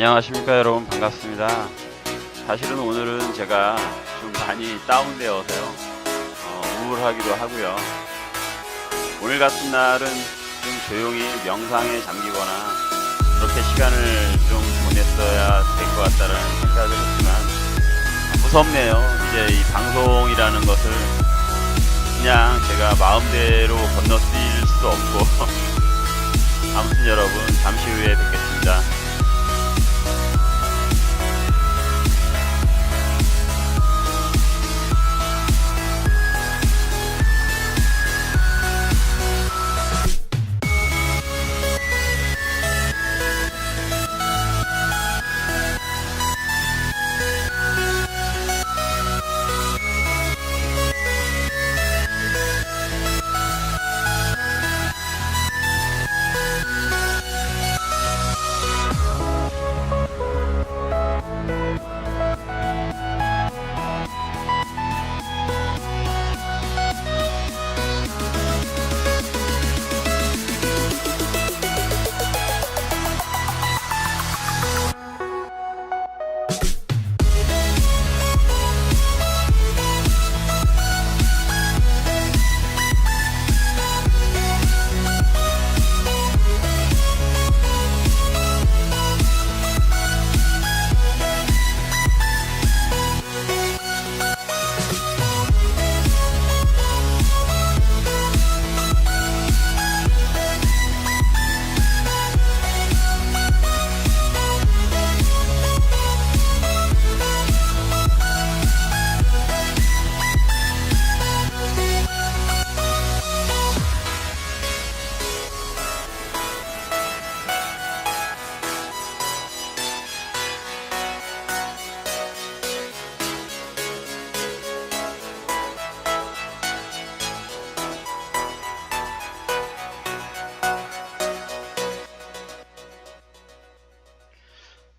안녕하십니까 여러분, 반갑습니다. 사실은 오늘은 제가 좀 많이 다운되어서요, 우울하기도 하고요. 오늘 같은 날은 좀 조용히 명상에 잠기거나 그렇게 시간을 좀 보냈어야 될 것 같다는 생각을 했지만 무섭네요. 이제 이 방송이라는 것을 그냥 제가 마음대로 건너뛸 수도 없고 아무튼 여러분, 잠시 후에 뵙겠습니다.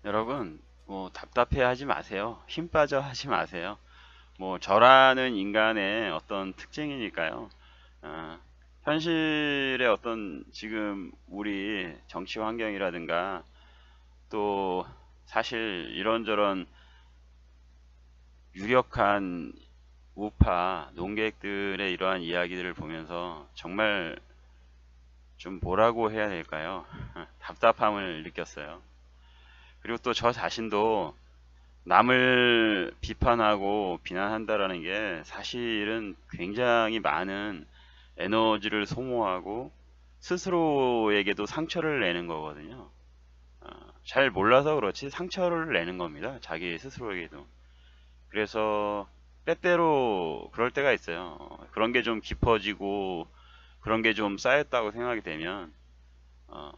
여러분, 뭐 답답해 하지 마세요. 힘 빠져 하지 마세요. 뭐 저라는 인간의 어떤 특징이니까요. 어, 현실의 어떤 지금 우리 정치 환경이라든가 또 사실 이런저런 유력한 우파 농객들의 이러한 이야기들을 보면서 정말 좀 뭐라고 해야 될까요? 답답함을 느꼈어요. 그리고 또 저 자신도 남을 비판하고 비난한다라는 게 사실은 굉장히 많은 에너지를 소모하고 스스로에게도 상처를 내는 거거든요. 잘 몰라서 그렇지 상처를 내는 겁니다. 자기 스스로에게도. 그래서 때때로 그럴 때가 있어요. 그런 게 좀 깊어지고 그런 게 좀 쌓였다고 생각이 되면 어,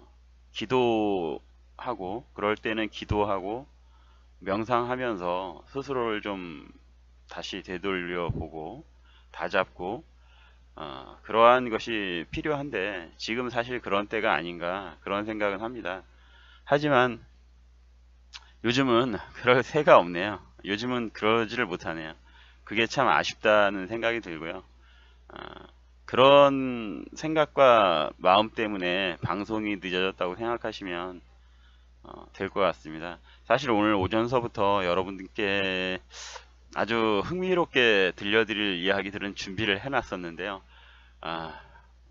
기도하고, 그럴 때는 기도하고 명상하면서 스스로를 좀 다시 되돌려 보고 다잡고, 그러한 것이 필요한데 지금 사실 그런 때가 아닌가 그런 생각은 합니다. 하지만 요즘은 그럴 새가 없네요. 요즘은 그러지를 못하네요. 그게 참 아쉽다는 생각이 들고요. 어, 그런 생각과 마음 때문에 방송이 늦어졌다고 생각하시면 될 것 같습니다. 사실 오늘 오전서부터 여러분들께 아주 흥미롭게 들려드릴 이야기들은 준비를 해놨었는데요. 아,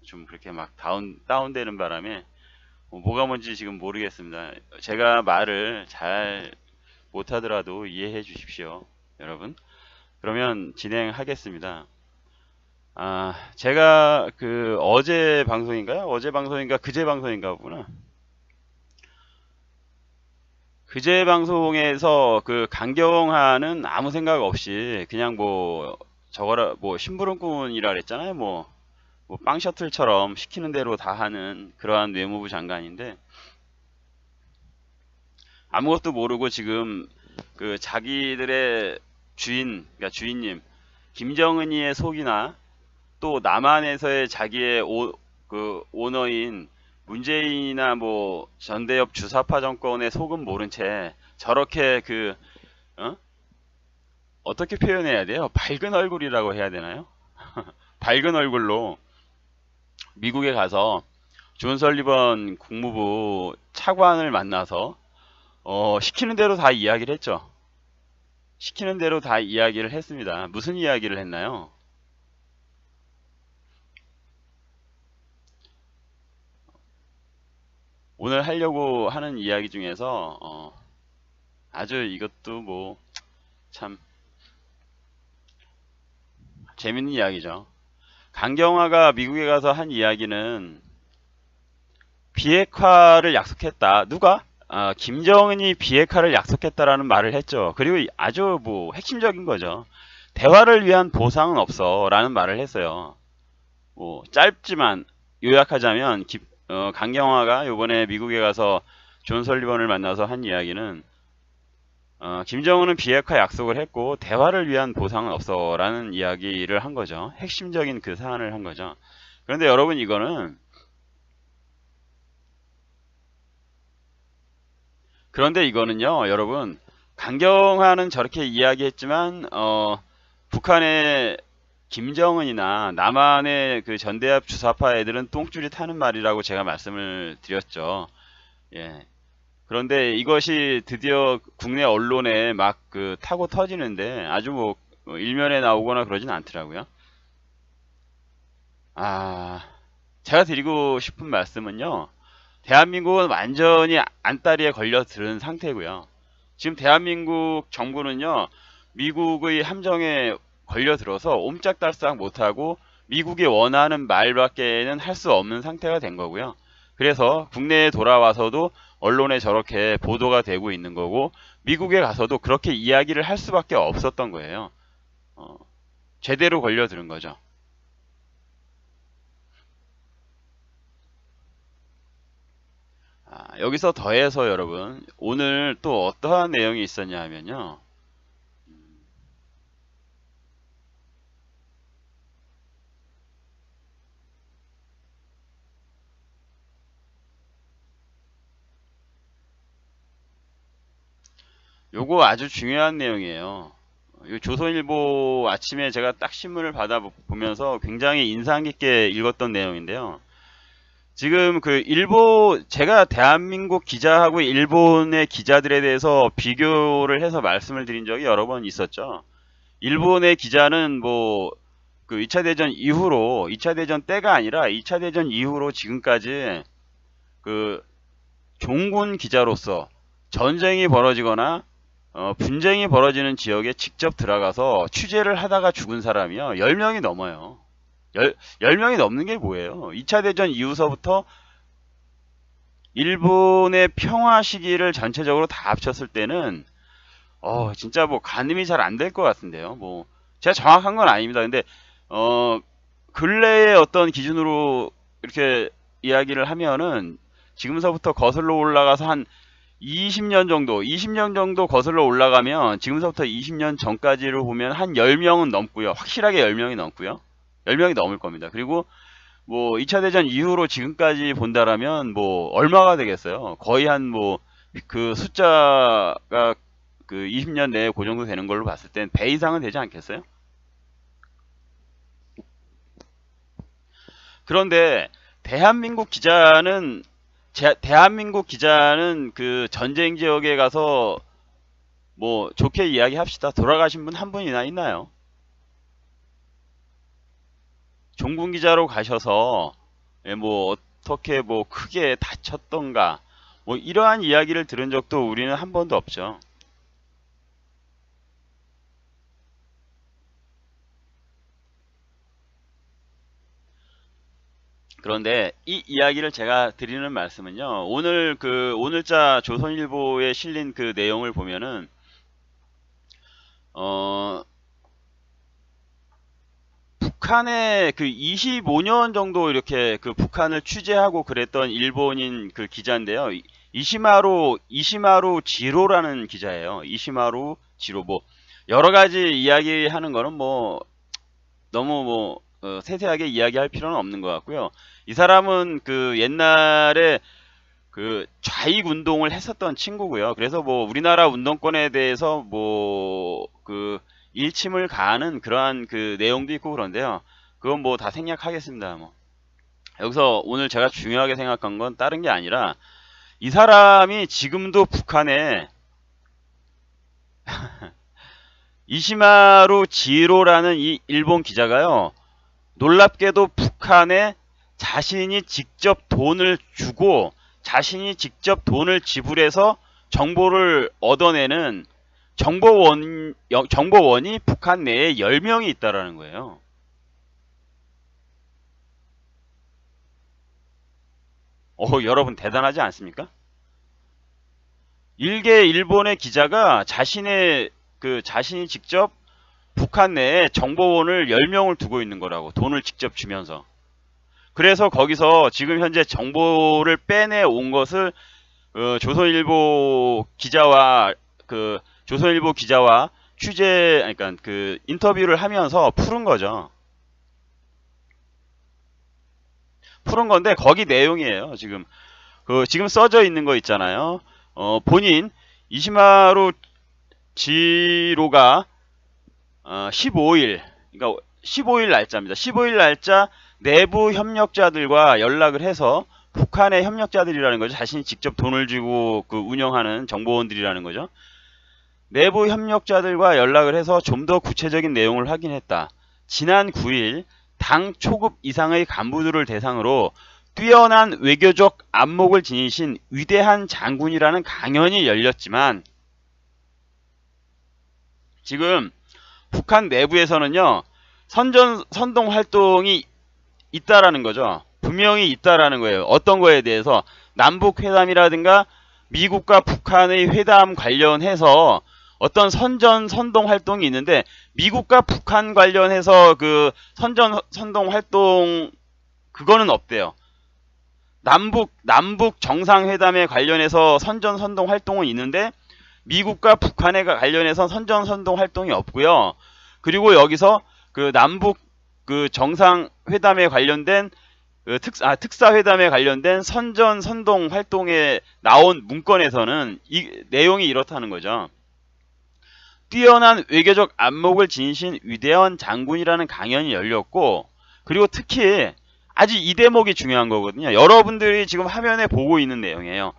좀 그렇게 막 다운되는 바람에 뭐가 뭔지 지금 모르겠습니다. 제가 말을 잘 못하더라도 이해해 주십시오, 여러분. 그러면 진행하겠습니다. 제가 그 어제 방송인가요? 어제 방송인가 그제 방송인가 보구나. 그제 방송에서 그 강경하는 아무 생각 없이 그냥 뭐 저거라 뭐 심부름꾼이라 그랬잖아요. 뭐 빵 셔틀처럼 시키는 대로 다 하는 그러한 외무부 장관인데 아무것도 모르고 지금 그 자기들의 주인, 그러니까 주인님 김정은이의 속이나 또 남한에서의 자기의 그 오너인 문재인이나 뭐 전대협 주사파 정권의 속은 모른 채 저렇게 어? 어떻게 표현해야 돼요? 밝은 얼굴이라고 해야 되나요? 밝은 얼굴로 미국에 가서 존 설리번 국무부 차관을 만나서 시키는 대로 다 이야기를 했죠. 시키는 대로 다 이야기를 했습니다. 무슨 이야기를 했나요? 오늘 하려고 하는 이야기 중에서 아주 이것도 뭐 참 재밌는 이야기죠. 강경화가 미국에 가서 한 이야기는 비핵화를 약속했다. 누가? 김정은이 비핵화를 약속했다라는 말을 했죠. 그리고 아주 뭐 핵심적인 거죠. 대화를 위한 보상은 없어 라는 말을 했어요. 뭐 짧지만 요약하자면 강경화가 요번에 미국에 가서 존 설리번을 만나서 한 이야기는 김정은은 비핵화 약속을 했고 대화를 위한 보상은 없어 라는 이야기를 한 거죠. 핵심적인 그 사안을 한 거죠. 그런데 여러분 이거는요 여러분, 강경화는 저렇게 이야기했지만 북한의 김정은이나 남한의 그 전대합 주사파 애들은 똥줄이 타는 말이라고 제가 말씀을 드렸죠. 예. 그런데 이것이 드디어 국내 언론에 막 그 타고 터지는데 아주 뭐 일면에 나오거나 그러진 않더라고요. 아, 제가 드리고 싶은 말씀은요. 대한민국은 완전히 안다리에 걸려 들은 상태고요. 지금 대한민국 정부는요. 미국의 함정에 걸려 들어서 옴짝달싹 못하고 미국이 원하는 말밖에는 할 수 없는 상태가 된 거고요. 그래서 국내에 돌아와서도 언론에 저렇게 보도가 되고 있는 거고 미국에 가서도 그렇게 이야기를 할 수밖에 없었던 거예요. 어, 제대로 걸려 들은 거죠. 여기서 더해서 여러분 오늘 또 어떠한 내용이 있었냐 하면요. 요거 아주 중요한 내용이에요. 요 조선일보 아침에 제가 딱 신문을 받아보면서 굉장히 인상 깊게 읽었던 내용인데요. 지금 제가 대한민국 기자하고 일본의 기자들에 대해서 비교를 해서 말씀을 드린 적이 여러 번 있었죠. 일본의 기자는 뭐 그 2차 대전 이후로 2차 대전 때가 아니라 2차 대전 이후로 지금까지 그 종군 기자로서 전쟁이 벌어지거나 분쟁이 벌어지는 지역에 직접 들어가서 취재를 하다가 죽은 사람이요 10명이 넘어요. 10명이 넘는 게 뭐예요? 2차 대전 이후서부터 일본의 평화 시기를 전체적으로 다 합쳤을 때는 진짜 뭐 가늠이 잘 안 될 것 같은데요. 뭐 제가 정확한 건 아닙니다. 근데 어 근래의 어떤 기준으로 이렇게 이야기를 하면은 지금서부터 거슬러 올라가서 한 20년 정도 거슬러 올라가면 지금서부터 20년 전까지로 보면 한 10명은 넘고요. 확실하게 10명이 넘고요. 10명이 넘을 겁니다. 그리고 뭐 2차 대전 이후로 지금까지 본다라면 뭐 얼마가 되겠어요? 거의 한 뭐 그 숫자가 그 20년 내에 그 정도 되는 걸로 봤을 땐 배 이상은 되지 않겠어요? 그런데 대한민국 기자는 대한민국 기자는 그 전쟁 지역에 가서 뭐 좋게 이야기합시다. 돌아가신 분 한 분이나 있나요? 종군 기자로 가셔서 뭐 어떻게 뭐 크게 다쳤던가 뭐 이러한 이야기를 들은 적도 우리는 한 번도 없죠. 그런데 이 이야기를 제가 드리는 말씀은요. 오늘 오늘자 조선일보에 실린 그 내용을 보면은 어 북한의 그 25년 정도 이렇게 그 북한을 취재하고 그랬던 일본인 그 기자인데요. 이시마루 지로라는 기자예요. 이시마루 지로 뭐 여러 가지 이야기하는 거는 뭐 너무 뭐 세세하게 이야기할 필요는 없는 것 같고요. 이 사람은 그 옛날에 그 좌익 운동을 했었던 친구고요. 그래서 뭐 우리나라 운동권에 대해서 뭐 그 일침을 가하는 그러한 그 내용도 있고 그런데요. 그건 뭐 다 생략하겠습니다. 뭐 여기서 오늘 제가 중요하게 생각한 건 다른 게 아니라 이 사람이 지금도 북한에 이시마루 지로라는 이 일본 기자가요, 놀랍게도 북한에 자신이 직접 돈을 주고 자신이 직접 돈을 지불해서 정보를 얻어내는 정보원이 북한 내에 10명이 있다라는 거예요. 여러분 대단하지 않습니까? 일개 일본의 기자가 자신이 직접 북한 내에 정보원을 10명을 두고 있는 거라고, 돈을 직접 주면서. 그래서 거기서 지금 현재 정보를 빼내 온 것을 조선일보 기자와 그러니까 그 인터뷰를 하면서 푸른 거죠. 푸른 건데 거기 내용이에요. 지금 써져 있는 거 있잖아요. 본인 이시마루 지로가 15일, 그러니까 15일 날짜입니다. 15일 날짜 내부 협력자들과 연락을 해서, 북한의 협력자들이라는 거죠. 자신이 직접 돈을 주고 그 운영하는 정보원들이라는 거죠. 내부 협력자들과 연락을 해서 좀 더 구체적인 내용을 확인했다. 지난 9일 당 초급 이상의 간부들을 대상으로 뛰어난 외교적 안목을 지니신 위대한 장군이라는 강연이 열렸지만, 지금 북한 내부에서는요, 선동 활동이 있다라는 거죠. 분명히 있다라는 거예요. 어떤 거에 대해서? 남북 회담이라든가 미국과 북한의 회담 관련해서 어떤 선동 활동이 있는데, 미국과 북한 관련해서 그 선동 활동 그거는 없대요. 남북 정상회담에 관련해서 선동 활동은 있는데, 미국과 북한에 관련해서 선동 활동이 없고요. 그리고 여기서 그 남북 그 정상회담에 관련된 특사회담에 관련된 선동 활동에 나온 문건에서는 이 내용이 이렇다는 거죠. 뛰어난 외교적 안목을 지니신 위대한 장군이라는 강연이 열렸고, 그리고 특히 아주 이 대목이 중요한 거거든요. 여러분들이 지금 화면에 보고 있는 내용이에요.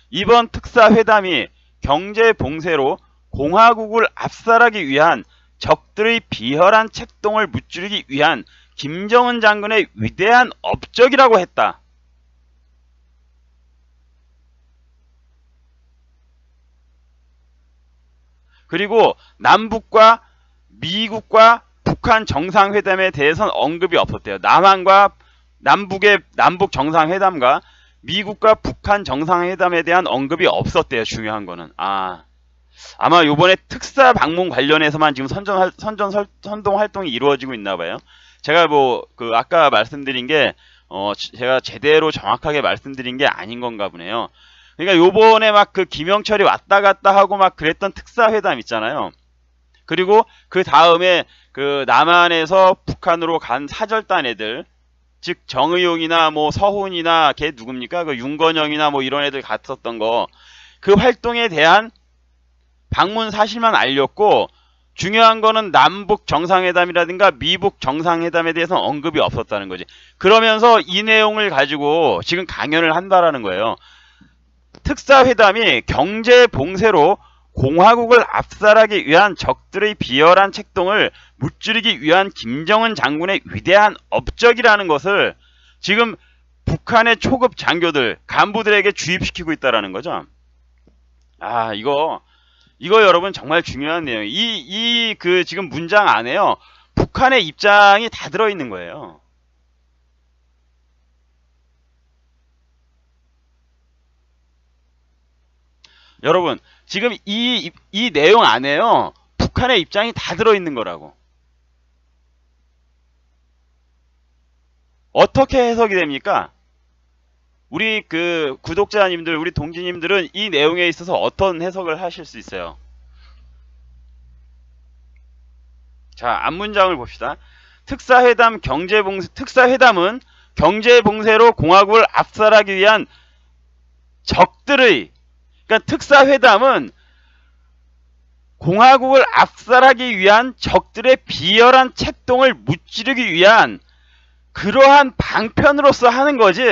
이번 특사회담이 경제 봉쇄로 공화국을 압살하기 위한 적들의 비열한 책동을 무찌르기 위한 김정은 장군의 위대한 업적이라고 했다. 그리고 남북과 미국과 북한 정상회담에 대해서는 언급이 없었대요. 남북 정상회담과 미국과 북한 정상회담에 대한 언급이 없었대요. 중요한 거는. 아마 요번에 특사 방문 관련해서만 지금 선동 활동이 이루어지고 있나 봐요. 제가 아까 말씀드린 게, 제가 제대로 정확하게 말씀드린 게 아닌 건가 보네요. 그러니까 요번에 막 그 김영철이 왔다 갔다 하고 막 그랬던 특사회담 있잖아요. 그리고 그 다음에 그 남한에서 북한으로 간 사절단 애들, 즉 정의용이나 뭐 서훈이나 걔 누굽니까? 그 윤건영이나 뭐 이런 애들 갔었던 거, 그 활동에 대한 방문 사실만 알렸고, 중요한 거는 남북 정상회담이라든가 미북 정상회담에 대해서는 언급이 없었다는 거지. 그러면서 이 내용을 가지고 지금 강연을 한다라는 거예요. 특사회담이 경제 봉쇄로 공화국을 압살하기 위한 적들의 비열한 책동을 무찌르기 위한 김정은 장군의 위대한 업적이라는 것을 지금 북한의 초급 장교들, 간부들에게 주입시키고 있다라는 거죠. 이거 여러분 정말 중요한 내용이에요. 그 지금 문장 안에요, 북한의 입장이 다 들어있는 거예요. 여러분 지금 이 내용 안에요, 북한의 입장이 다 들어있는 거라고. 어떻게 해석이 됩니까? 우리 그 구독자님들, 우리 동지님들은 이 내용에 있어서 어떤 해석을 하실 수 있어요? 자, 앞문장을 봅시다. 특사회담은 경제봉쇄로 공화국을 압살하기 위한 적들의, 그러니까 특사회담은 공화국을 압살하기 위한 적들의 비열한 책동을 무찌르기 위한 그러한 방편으로서 하는 거지.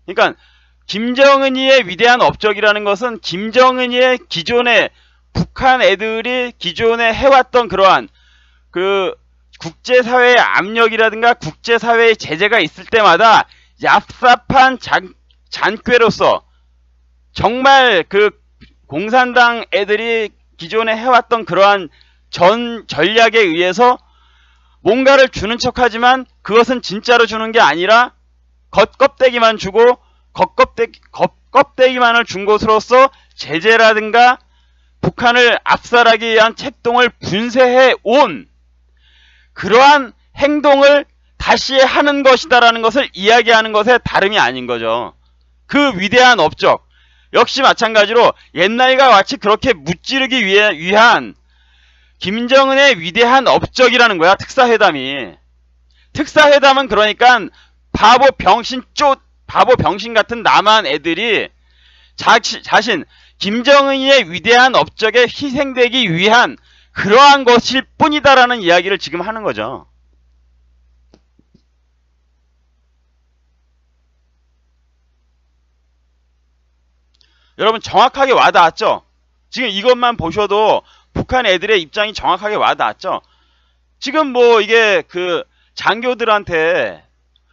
그러니까 김정은이의 위대한 업적이라는 것은 김정은이의 기존에 북한 애들이 기존에 해왔던 그러한 그 국제사회의 압력이라든가 국제사회의 제재가 있을 때마다 얍삽한 잔꾀로서 정말 그 공산당 애들이 기존에 해왔던 그러한 전략에 의해서 뭔가를 주는 척하지만 그것은 진짜로 주는 게 아니라 겉껍데기만 주고 겉껍데기만을 준 것으로서 제재라든가 북한을 압살하기 위한 책동을 분쇄해 온 그러한 행동을 다시 하는 것이다라는 것을 이야기하는 것에 다름이 아닌 거죠. 그 위대한 업적 역시 마찬가지로 옛날과 같이 그렇게 무찌르기 위한 김정은의 위대한 업적이라는 거야. 특사회담이. 특사회담은 그러니까 바보 병신 같은 남한 애들이 자신 김정은의 위대한 업적에 희생되기 위한 그러한 것일 뿐이다라는 이야기를 지금 하는 거죠. 여러분 정확하게 와닿았죠? 지금 이것만 보셔도 북한 애들의 입장이 정확하게 와닿았죠? 지금 뭐 이게 그 장교들한테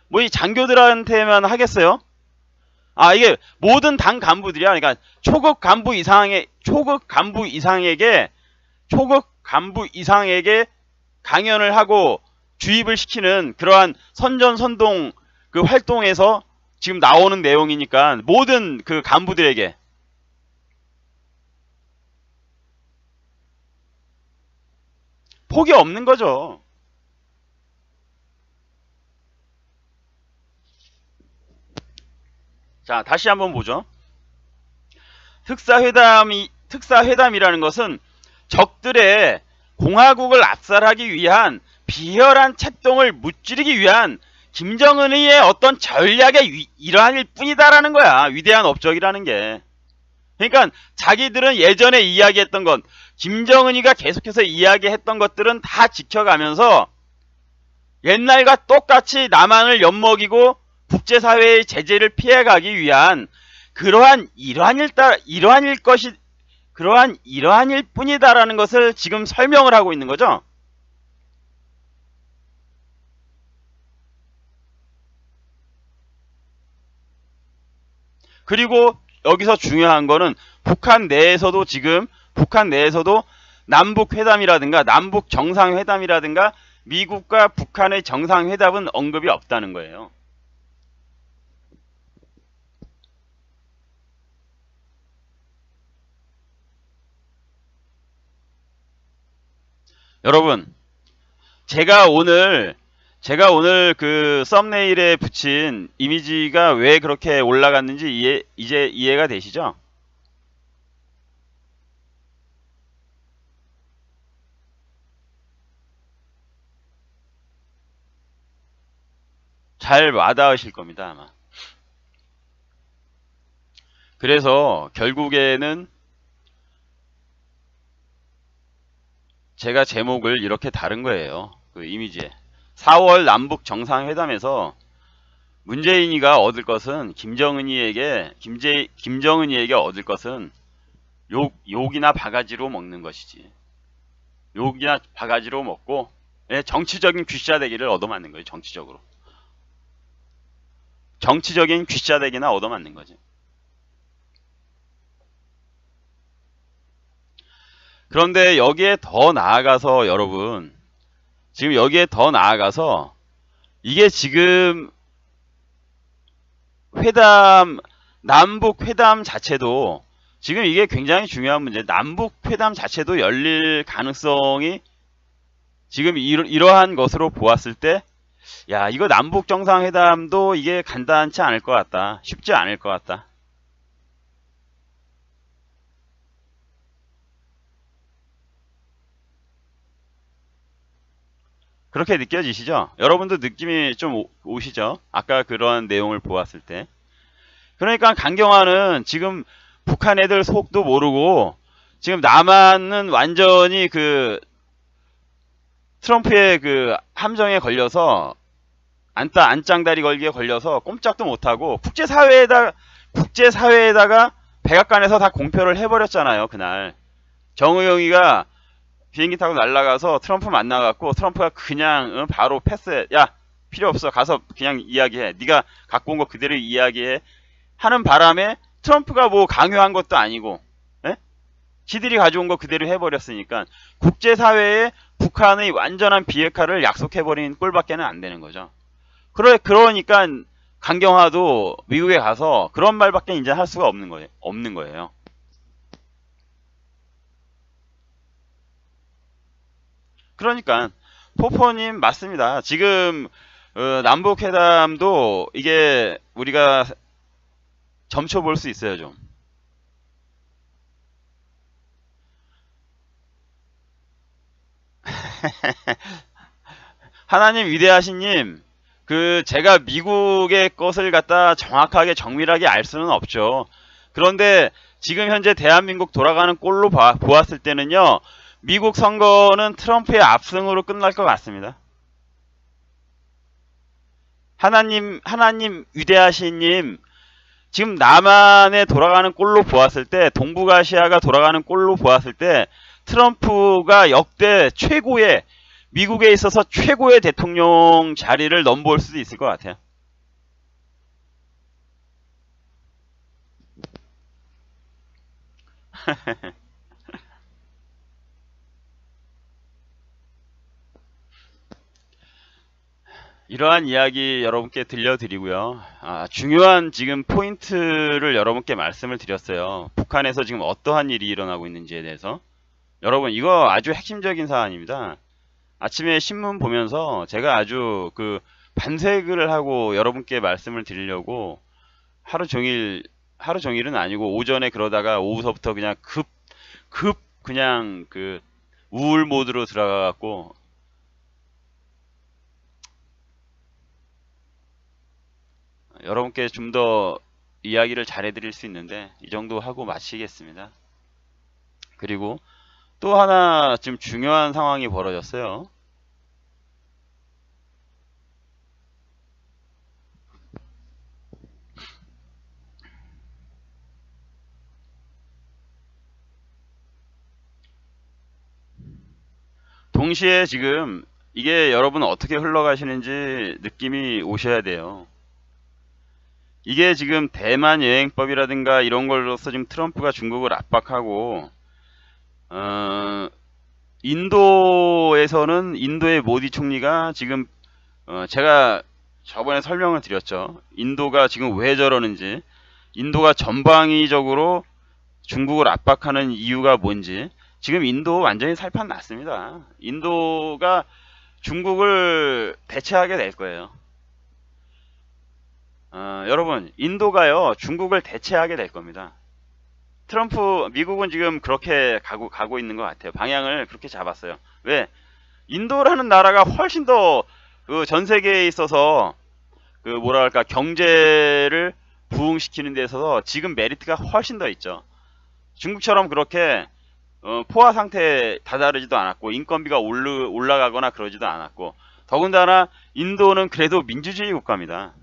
뭐 이 장교들한테만 하겠어요? 아 이게 모든 당 간부들이야. 그러니까 초급 간부 이상에게 강연을 하고 주입을 시키는 그러한 선전선동 그 활동에서 지금 나오는 내용이니까 모든 그 간부들에게 폭이 없는 거죠. 자, 다시 한번 보죠. 특사회담이라는 것은 적들의 공화국을 압살하기 위한 비열한 책동을 무찌르기 위한 김정은의 어떤 전략의 일환일 뿐이다라는 거야. 위대한 업적이라는 게. 그러니까 자기들은 예전에 이야기했던 것, 김정은이가 계속해서 이야기했던 것들은 다 지켜가면서 옛날과 똑같이 남한을 엿먹이고 국제사회의 제재를 피해가기 위한 그러한 일환일 뿐이다라는 것을 지금 설명을 하고 있는 거죠. 그리고 여기서 중요한 거는 북한 내에서도 남북 회담이라든가 남북 정상회담이라든가 미국과 북한의 정상회담은 언급이 없다는 거예요. 여러분, 제가 오늘 그 썸네일에 붙인 이미지가 왜 그렇게 올라갔는지 이제 이해가 되시죠? 잘 와닿으실 겁니다, 아마. 그래서 결국에는 제가 제목을 이렇게 다른 거예요. 그 이미지에. 4월 남북 정상회담에서 문재인이가 얻을 것은 김정은이에게 얻을 것은 욕이나 바가지로 먹는 것이지. 욕이나 바가지로 먹고 정치적인 귀싸대기를 얻어맞는 거예요. 정치적인 귀싸대기나 얻어맞는 거지. 그런데 여기에 더 나아가서 여러분, 지금 여기에 더 나아가서 이게 지금 남북 회담 자체도 지금 이게 굉장히 중요한 문제. 남북 회담 자체도 열릴 가능성이 지금 이러한 것으로 보았을 때, 야, 이거 남북 정상회담도 이게 간단치 않을 것 같다. 쉽지 않을 것 같다. 그렇게 느껴지시죠? 여러분도 느낌이 좀 오시죠? 아까 그런 내용을 보았을 때. 그러니까 강경화는 지금 북한 애들 속도 모르고 지금 남한은 완전히 그 트럼프의 그 함정에 걸려서 안짱다리 걸기에 걸려서 꼼짝도 못하고 국제사회에다가 백악관에서 다 공표를 해버렸잖아요. 그날 정의용이가 비행기 타고 날아가서 트럼프 만나갖고 트럼프가 그냥 바로 패스해. 야 필요 없어. 가서 그냥 이야기해. 네가 갖고 온 거 그대로 이야기해. 하는 바람에 트럼프가 뭐 강요한 것도 아니고 에? 지들이 가져온 거 그대로 해버렸으니까 국제사회에 북한의 완전한 비핵화를 약속해버린 꼴밖에는 안 되는 거죠. 그러니까 강경화도 미국에 가서 그런 말밖에 이제 할 수가 없는 거예요. 그러니까 포포님 맞습니다. 지금 남북회담도 이게 우리가 점쳐 볼 수 있어요 좀. 하나님 위대하신님, 그 제가 미국의 것을 갖다 정확하게 정밀하게 알 수는 없죠. 그런데 지금 현재 대한민국 돌아가는 꼴로 보았을 때는요, 미국 선거는 트럼프의 압승으로 끝날 것 같습니다. 하나님 위대하신님, 지금 남한에 돌아가는 꼴로 보았을 때, 동북아시아가 돌아가는 꼴로 보았을 때, 트럼프가 역대 최고의, 미국에 있어서 최고의 대통령 자리를 넘볼 수도 있을 것 같아요. 이러한 이야기 여러분께 들려드리고요. 중요한 지금 포인트를 여러분께 말씀을 드렸어요. 북한에서 지금 어떠한 일이 일어나고 있는지에 대해서. 여러분 이거 아주 핵심적인 사안입니다. 아침에 신문 보면서 제가 아주 그 반색을 하고 여러분께 말씀을 드리려고 하루 종일은 아니고 오전에 그러다가 오후서부터 그냥 급 그냥 그 우울 모드로 들어가 갖고 여러분께 좀 더 이야기를 잘해드릴 수 있는데 이 정도 하고 마치겠습니다. 그리고 또 하나 지금 중요한 상황이 벌어졌어요. 동시에 지금 이게 여러분 어떻게 흘러가시는지 느낌이 오셔야 돼요. 이게 지금 대만 여행법이라든가 이런 걸로서 지금 트럼프가 중국을 압박하고 인도에서는 인도의 모디 총리가 지금 제가 저번에 설명을 드렸죠. 인도가 지금 왜 저러는지, 인도가 전방위적으로 중국을 압박하는 이유가 뭔지. 지금 인도 완전히 살판 났습니다. 인도가 중국을 대체하게 될 거예요. 여러분 인도가요 중국을 대체하게 될 겁니다. 미국은 지금 그렇게 가고 있는 것 같아요. 방향을 그렇게 잡았어요. 왜? 인도라는 나라가 훨씬 더 그 전 세계에 있어서 그 뭐랄까 경제를 부흥시키는 데 있어서 지금 메리트가 훨씬 더 있죠. 중국처럼 그렇게 포화 상태에 다다르지도 않았고 인건비가 올라가거나 그러지도 않았고, 더군다나 인도는 그래도 민주주의 국가입니다.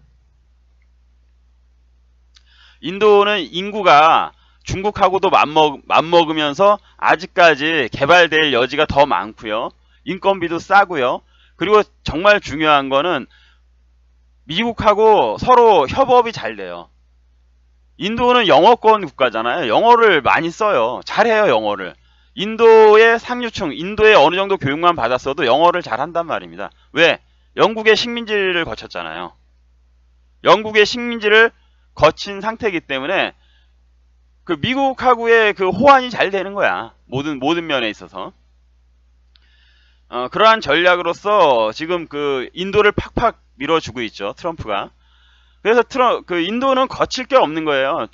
인도는 인구가 중국하고도 맞먹으면서 아직까지 개발될 여지가 더 많고요. 인건비도 싸고요. 그리고 정말 중요한 거는 미국하고 서로 협업이 잘 돼요. 인도는 영어권 국가잖아요. 영어를 많이 써요. 잘해요, 영어를. 인도의 상류층, 인도에 어느 정도 교육만 받았어도 영어를 잘한단 말입니다. 왜? 영국의 식민지를 거쳤잖아요. 영국의 식민지를 거친 상태이기 때문에 그 미국하고의 그 호환이 잘 되는 거야. 모든 면에 있어서. 그러한 전략으로서 지금 그 인도를 팍팍 밀어주고 있죠. 트럼프가. 그래서 그 인도는 거칠 게 없는 거예요.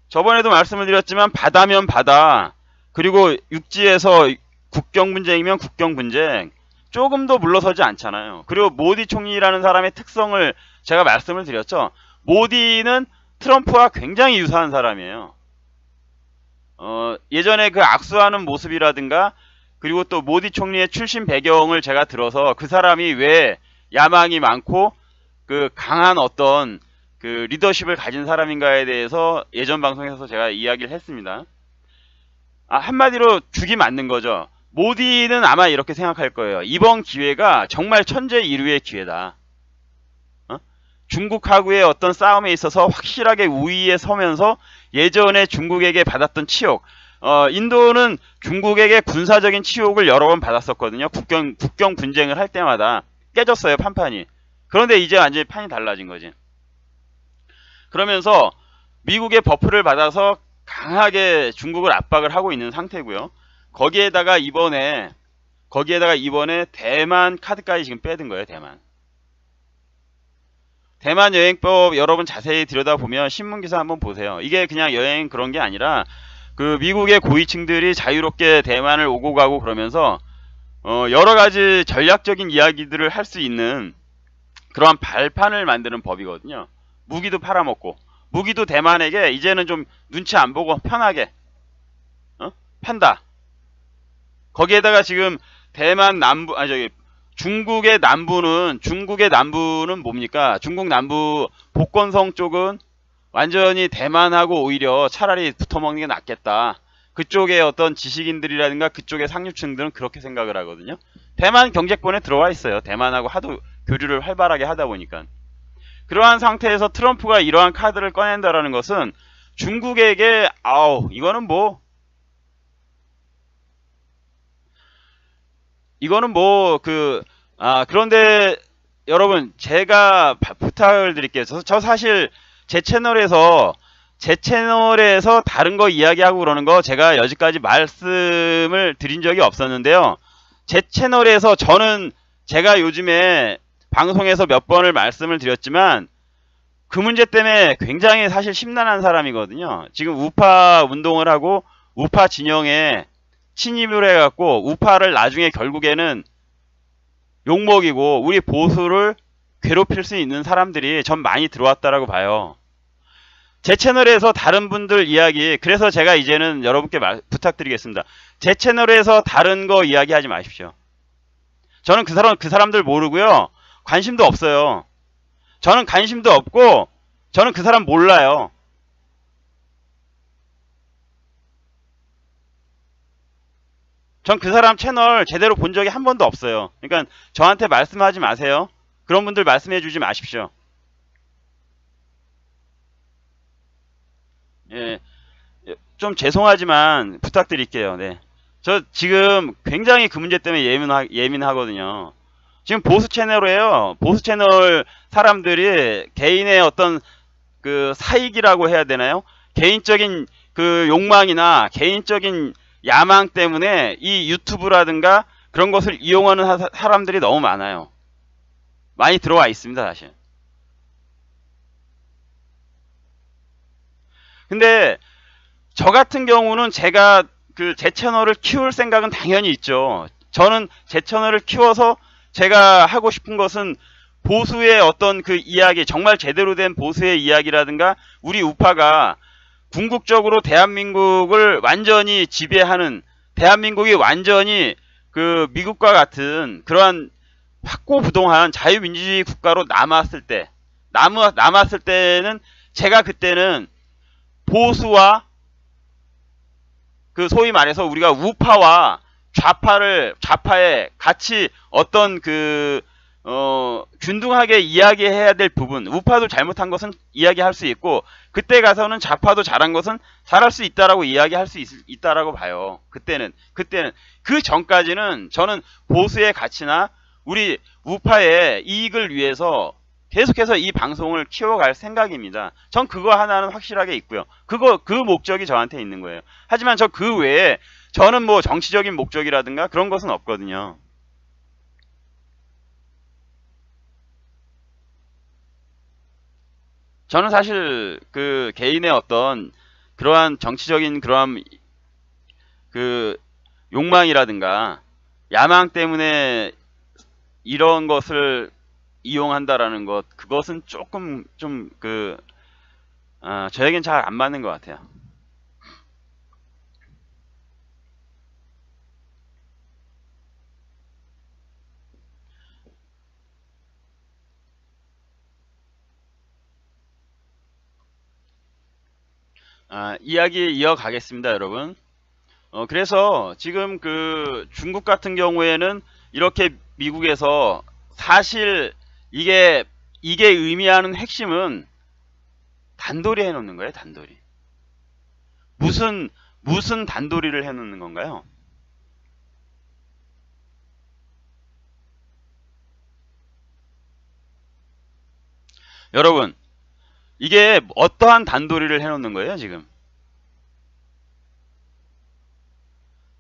저번에도 말씀을 드렸지만 바다면 바다, 그리고 육지에서 국경 분쟁이면 국경 분쟁, 조금도 물러서지 않잖아요. 그리고 모디 총리라는 사람의 특성을 제가 말씀을 드렸죠. 모디는 트럼프와 굉장히 유사한 사람이에요. 예전에 그 악수하는 모습이라든가, 그리고 또 모디 총리의 출신 배경을 제가 들어서 그 사람이 왜 야망이 많고 그 강한 어떤 그 리더십을 가진 사람인가에 대해서 예전 방송에서 제가 이야기를 했습니다. 한마디로 죽이 맞는 거죠. 모디는 아마 이렇게 생각할 거예요. 이번 기회가 정말 천재일우의 기회다. 중국하고의 어떤 싸움에 있어서 확실하게 우위에 서면서 예전에 중국에게 받았던 치욕, 인도는 중국에게 군사적인 치욕을 여러 번 받았었거든요. 국경 분쟁을 할 때마다 깨졌어요, 판판이. 그런데 이제 완전히 판이 달라진 거지. 그러면서 미국의 버프를 받아서 강하게 중국을 압박을 하고 있는 상태고요. 거기에다가 이번에 대만 카드까지 지금 빼든 거예요. 대만 여행법 여러분 자세히 들여다보면 신문기사 한번 보세요. 이게 그냥 여행 그런 게 아니라 그 미국의 고위층들이 자유롭게 대만을 오고 가고 그러면서 여러 가지 전략적인 이야기들을 할 수 있는 그러한 발판을 만드는 법이거든요. 무기도 팔아먹고, 무기도 대만에게 이제는 좀 눈치 안 보고 편하게 판다. 거기에다가 지금 대만 남부, 중국의 남부는 뭡니까? 중국 남부 복건성 쪽은 완전히 대만하고 오히려 차라리 붙어먹는 게 낫겠다. 그쪽에 어떤 지식인들이라든가 그쪽의 상류층들은 그렇게 생각을 하거든요. 대만 경제권에 들어와 있어요. 대만하고 하도 교류를 활발하게 하다 보니까. 그러한 상태에서 트럼프가 이러한 카드를 꺼낸다라는 것은 중국에게 이거는 뭐 그런데 여러분 제가 부탁을 드릴게요. 저 사실 제 채널에서 다른 거 이야기하고 그러는 거 제가 여지까지 말씀을 드린 적이 없었는데요. 제 채널에서 제가 요즘에 방송에서 몇 번을 말씀을 드렸지만 그 문제 때문에 굉장히 사실 심란한 사람이거든요. 지금 우파 운동을 하고 우파 진영에 침입을 해갖고 우파를 나중에 결국에는 욕먹이고 우리 보수를 괴롭힐 수 있는 사람들이 전 많이 들어왔다라고 봐요. 제 채널에서 다른 분들 이야기, 그래서 제가 이제는 여러분께 부탁드리겠습니다. 제 채널에서 다른 거 이야기하지 마십시오. 저는 그 사람들 모르고요. 관심도 없어요. 저는 관심도 없고 저는 그 사람 몰라요. 전 그 사람 채널 제대로 본 적이 한 번도 없어요. 그러니까 저한테 말씀하지 마세요. 그런 분들 말씀해 주지 마십시오. 예, 좀 죄송하지만 부탁드릴게요. 네. 저 지금 굉장히 그 문제 때문에 예민하거든요. 지금 보수 채널이에요. 보수 채널 사람들이 개인의 어떤 그 사익이라고 해야 되나요? 개인적인 그 욕망이나 개인적인 야망 때문에 이 유튜브라든가 그런 것을 이용하는 사람들이 너무 많아요. 많이 들어와 있습니다, 사실. 근데 저 같은 경우는 제가 제 채널을 키울 생각은 당연히 있죠. 저는 제 채널을 키워서 제가 하고 싶은 것은 보수의 어떤 그 이야기, 정말 제대로 된 보수의 이야기라든가 우리 우파가 궁극적으로 대한민국을 완전히 지배하는, 대한민국이 완전히 그 미국과 같은 그러한 확고부동한 자유민주주의 국가로 남았을 때는 제가 그때는 보수와 그 소위 말해서 우리가 우파와 좌파에 같이 어떤 균등하게 이야기해야 될 부분, 우파도 잘못한 것은 이야기할 수 있고, 그때 가서는 좌파도 잘한 것은 잘할 수 있다라고 이야기할 수 있다라고 봐요. 그때는. 그 전까지는 저는 보수의 가치나 우리 우파의 이익을 위해서 계속해서 이 방송을 키워갈 생각입니다. 전 그거 하나는 확실하게 있고요. 그 목적이 저한테 있는 거예요. 하지만 저 그 외에 저는 뭐 정치적인 목적이라든가 그런 것은 없거든요. 저는 사실 그 개인의 어떤 그러한 정치적인 그러한 그 욕망이라든가 야망 때문에 이런 것을 이용한다라는 것, 그것은 조금 저에겐 잘 안 맞는 것 같아요. 이야기 이어가겠습니다, 여러분. 그래서 지금 그 중국 같은 경우에는 이렇게 미국에서 사실 이게 의미하는 핵심은 단도리 해놓는 거예요, 단도리. 무슨 단도리를 해놓는 건가요? 여러분, 이게 어떠한 단도리를 해놓는 거예요, 지금?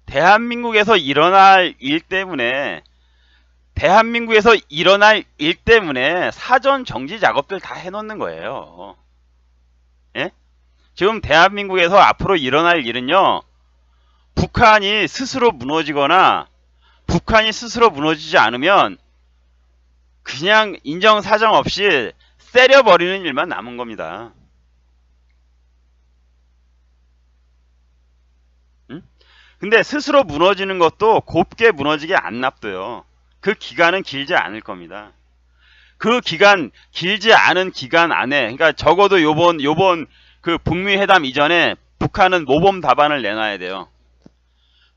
대한민국에서 일어날 일 때문에 사전 정지 작업들 다 해놓는 거예요. 예? 지금 대한민국에서 앞으로 일어날 일은요, 북한이 스스로 무너지거나 북한이 스스로 무너지지 않으면 그냥 인정사정 없이 때려버리는 일만 남은 겁니다. 응? 근데 스스로 무너지는 것도 곱게 무너지게 안 놔둬요. 그 기간은 길지 않을 겁니다. 그 기간, 길지 않은 기간 안에, 그러니까 적어도 요번 그 북미 회담 이전에 북한은 모범 답안을 내놔야 돼요.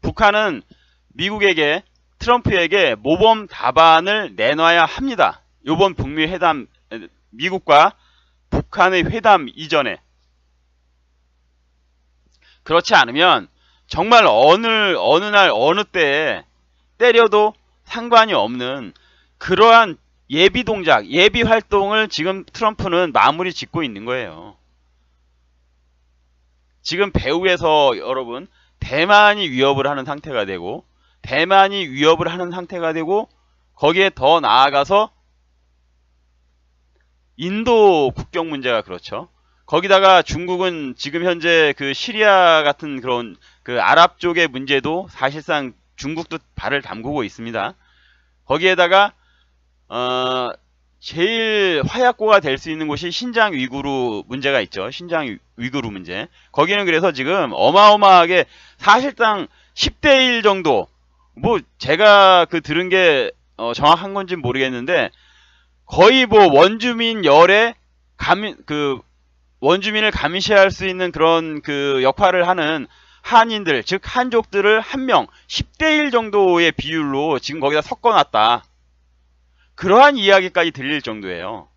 북한은 미국에게, 트럼프에게 모범 답안을 내놔야 합니다. 요번 북미 회담, 미국과 북한의 회담 이전에. 그렇지 않으면 정말 어느 날 어느 때에 때려도 상관이 없는 그러한 예비 동작, 예비 활동을 지금 트럼프는 마무리 짓고 있는 거예요. 지금 배후에서 여러분, 대만이 위협을 하는 상태가 되고, 거기에 더 나아가서 인도 국경 문제가 그렇죠. 거기다가 중국은 지금 현재 그 시리아 같은 그런 그 아랍 쪽의 문제도 사실상 중국도 발을 담그고 있습니다. 거기에다가 제일 화약고가 될 수 있는 곳이 신장 위구르 문제가 있죠. 신장 위구르 문제. 거기는 그래서 지금 어마어마하게 사실상 10대 1 정도, 뭐 제가 그 들은 게 정확한 건지는 모르겠는데 거의 뭐 원주민 열에 원주민을 감시할 수 있는 그런 그 역할을 하는 한인들, 즉 한족들을 한 명 10대 1 정도의 비율로 지금 거기다 섞어놨다. 그러한 이야기까지 들릴 정도예요.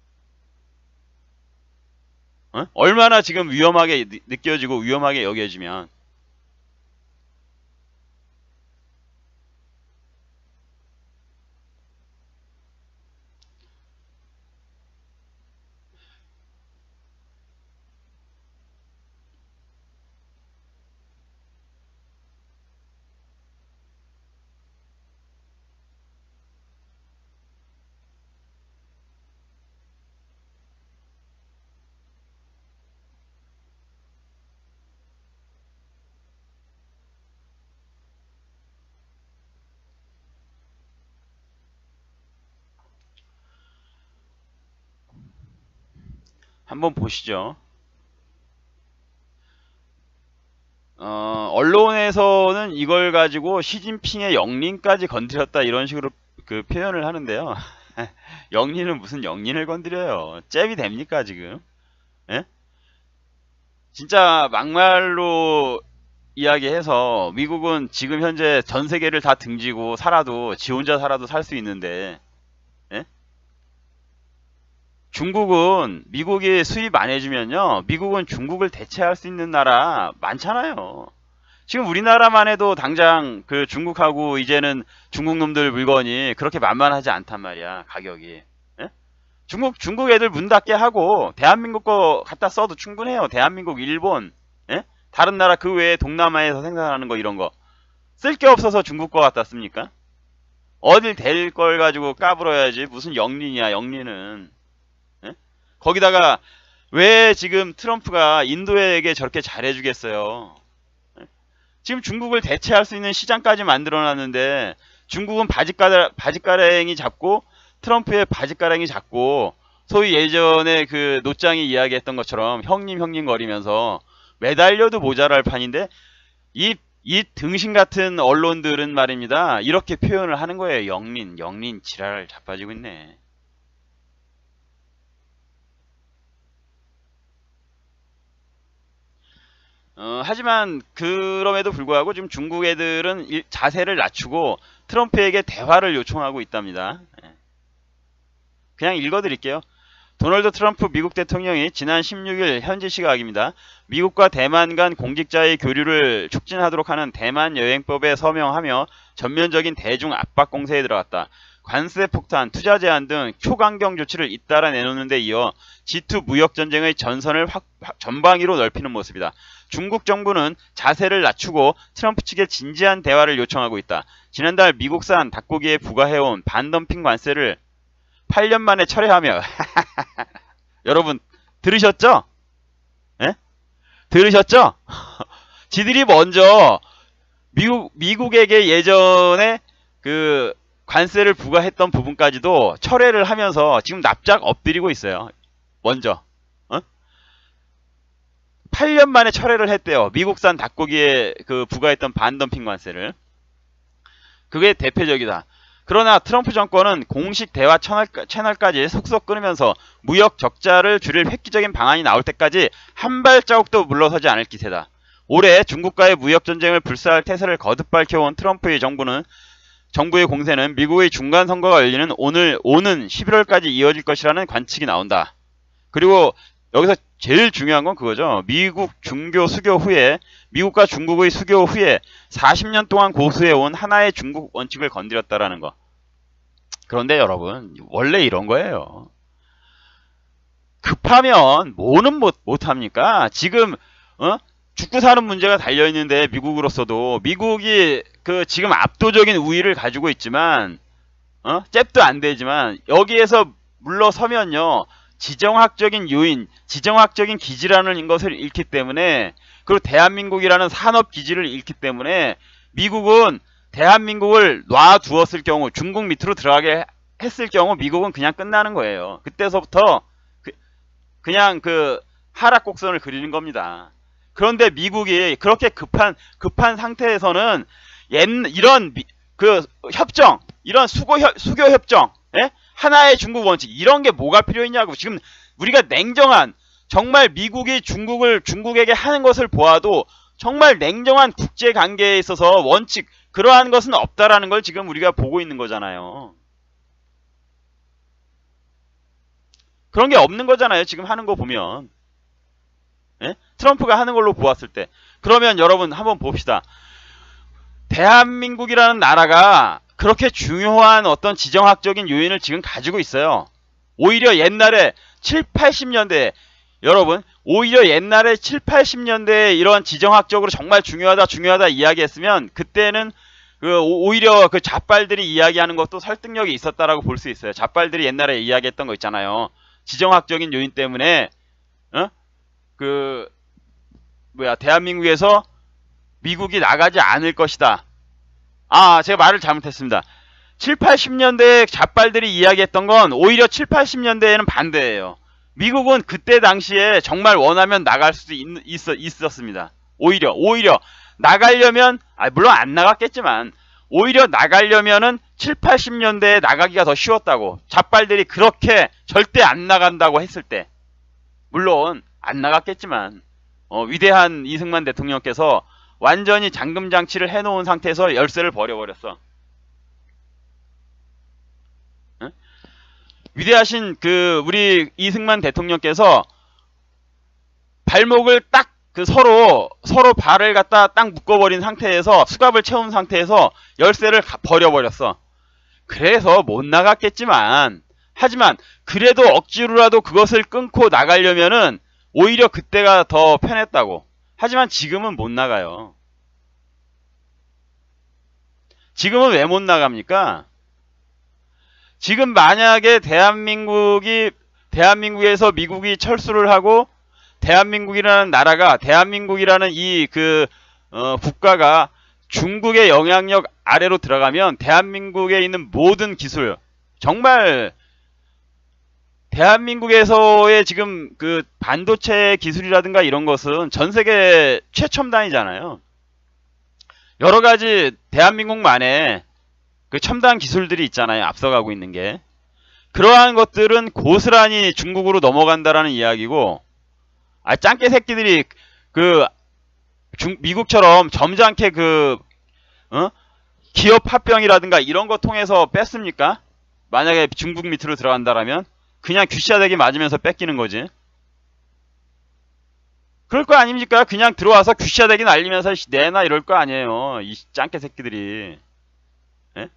얼마나 지금 위험하게 느껴지고 위험하게 여겨지면. 한번 보시죠. 언론에서는 이걸 가지고 시진핑의 영린까지 건드렸다 이런 식으로 그 표현을 하는데요. 영린은 무슨 영린을 건드려요. 잽이 됩니까 지금? 예? 진짜 막말로 이야기해서 미국은 지금 현재 전 세계를 다 등지고 살아도 지 혼자 살아도 살 수 있는데, 예? 중국은 미국이 수입 안 해주면요, 미국은 중국을 대체할 수 있는 나라 많잖아요. 지금 우리나라만 해도 당장 그 중국하고 이제는 중국 놈들 물건이 그렇게 만만하지 않단 말이야, 가격이. 예? 중국 애들 문 닫게 하고 대한민국 거 갖다 써도 충분해요. 대한민국, 일본, 예? 다른 나라 그 외에 동남아에서 생산하는 거 이런 거 쓸 게 없어서 중국 거 갖다 씁니까? 어딜 댈 걸 가지고 까불어야지. 무슨 영린이야, 영린은. 예? 거기다가 왜 지금 트럼프가 인도에게 저렇게 잘해주겠어요? 예? 지금 중국을 대체할 수 있는 시장까지 만들어놨는데 중국은 바짓가랑이 잡고, 트럼프의 바짓가랑이 잡고, 소위 예전에 그 노짱이 이야기했던 것처럼 형님 거리면서 매달려도 모자랄 판인데, 이 등신 같은 언론들은 말입니다, 이렇게 표현을 하는 거예요. 영린 지랄 자빠지고 있네. 하지만 그럼에도 불구하고 지금 중국 애들은 자세를 낮추고 트럼프에게 대화를 요청하고 있답니다. 예. 그냥 읽어드릴게요. 도널드 트럼프 미국 대통령이 지난 16일 현지 시각입니다. 미국과 대만 간 공직자의 교류를 촉진하도록 하는 대만 여행법에 서명하며 전면적인 대중 압박 공세에 들어갔다. 관세 폭탄, 투자 제한 등 초강경 조치를 잇따라 내놓는 데 이어 G2 무역전쟁의 전선을 전방위로 넓히는 모습이다. 중국 정부는 자세를 낮추고 트럼프 측에 진지한 대화를 요청하고 있다. 지난달 미국산 닭고기에 부과해온 반덤핑 관세를 8년 만에 철회하며 여러분 들으셨죠? 예? 들으셨죠? 지들이 먼저 미국에게 예전에 그 관세를 부과했던 부분까지도 철회를 하면서 지금 납작 엎드리고 있어요. 먼저 8년 만에 철회를 했대요. 미국산 닭고기에 그 부과했던 반덤핑 관세를. 그게 대표적이다. 그러나 트럼프 정권은 공식 대화 채널까지 속속 끊으면서 무역 적자를 줄일 획기적인 방안이 나올 때까지 한 발자국도 물러서지 않을 기세다. 올해 중국과의 무역 전쟁을 불사할 태세를 거듭 밝혀온 트럼프의 정부의 공세는 미국의 중간 선거가 열리는 오는 11월까지 이어질 것이라는 관측이 나온다. 그리고 여기서 제일 중요한 건 그거죠. 미국과 중국의 수교 후에 40년 동안 고수해온 하나의 중국 원칙을 건드렸다라는 거. 그런데 여러분 원래 이런 거예요. 급하면 뭐는 못합니까? 지금 죽고 사는 문제가 달려있는데 미국으로서도 미국이 그 지금 압도적인 우위를 가지고 있지만 잽도 안 되지만 여기에서 물러서면요. 지정학적인 요인, 지정학적인 기지라는 것을 잃기 때문에 그리고 대한민국이라는 산업 기지를 잃기 때문에 미국은 대한민국을 놔두었을 경우 중국 밑으로 들어가게 했을 경우 미국은 그냥 끝나는 거예요. 그때서부터 그냥 그 하락곡선을 그리는 겁니다. 그런데 미국이 그렇게 급한 상태에서는 이런 그 협정, 이런 수교 협정, 예? 하나의 중국 원칙 이런 게 뭐가 필요 있냐고. 지금 우리가 냉정한 정말 미국이 중국에게 하는 것을 보아도 정말 냉정한 국제 관계에 있어서 원칙 그러한 것은 없다라는 걸 지금 우리가 보고 있는 거잖아요. 그런 게 없는 거잖아요. 지금 하는 거 보면. 예? 트럼프가 하는 걸로 보았을 때. 그러면 여러분 한번 봅시다. 대한민국이라는 나라가 그렇게 중요한 어떤 지정학적인 요인을 지금 가지고 있어요. 오히려 옛날에 7, 80년대에 여러분 오히려 옛날에 7, 80년대에 이런 지정학적으로 정말 중요하다 이야기했으면 그때는 오히려 그 좌빨들이 이야기하는 것도 설득력이 있었다라고 볼 수 있어요. 좌빨들이 옛날에 이야기했던 거 있잖아요. 지정학적인 요인 때문에 대한민국에서 미국이 나가지 않을 것이다. 제가 말을 잘못했습니다. 7, 80년대에 좌빨들이 이야기했던 건 오히려 7, 80년대에는 반대예요. 미국은 그때 당시에 정말 원하면 나갈 수도 있었습니다. 오히려 나가려면 물론 안 나갔겠지만 오히려 나가려면은 7, 80년대에 나가기가 더 쉬웠다고. 좌빨들이 그렇게 절대 안 나간다고 했을 때 물론 안 나갔겠지만 위대한 이승만 대통령께서 완전히 잠금장치를 해놓은 상태에서 열쇠를 버려버렸어. 응? 위대하신 우리 이승만 대통령께서 발목을 딱 서로 발을 갖다 딱 묶어버린 상태에서 수갑을 채운 상태에서 열쇠를 버려버렸어. 그래서 못 나갔겠지만 하지만 그래도 억지로라도 그것을 끊고 나가려면은 오히려 그때가 더 편했다고. 하지만 지금은 못 나가요. 지금은 왜 못 나갑니까? 지금 만약에 대한민국에서 미국이 철수를 하고 대한민국이라는 나라가 대한민국이라는 이 국가가 중국의 영향력 아래로 들어가면 대한민국에 있는 모든 기술 정말 대한민국에서의 지금 반도체 기술이라든가 이런 것은 전 세계 최첨단이잖아요. 여러 가지 대한민국만의 첨단 기술들이 있잖아요. 앞서가고 있는 게. 그러한 것들은 고스란히 중국으로 넘어간다라는 이야기고, 짱깨 새끼들이 미국처럼 점잖게 어? 기업 합병이라든가 이런 거 통해서 뺐습니까? 만약에 중국 밑으로 들어간다라면 그냥 귀싸대기 맞으면서 뺏기는 거지. 그럴 거 아닙니까? 그냥 들어와서 귀싸대기 날리면서 내나 이럴 거 아니에요. 이 짱깨 새끼들이. 예?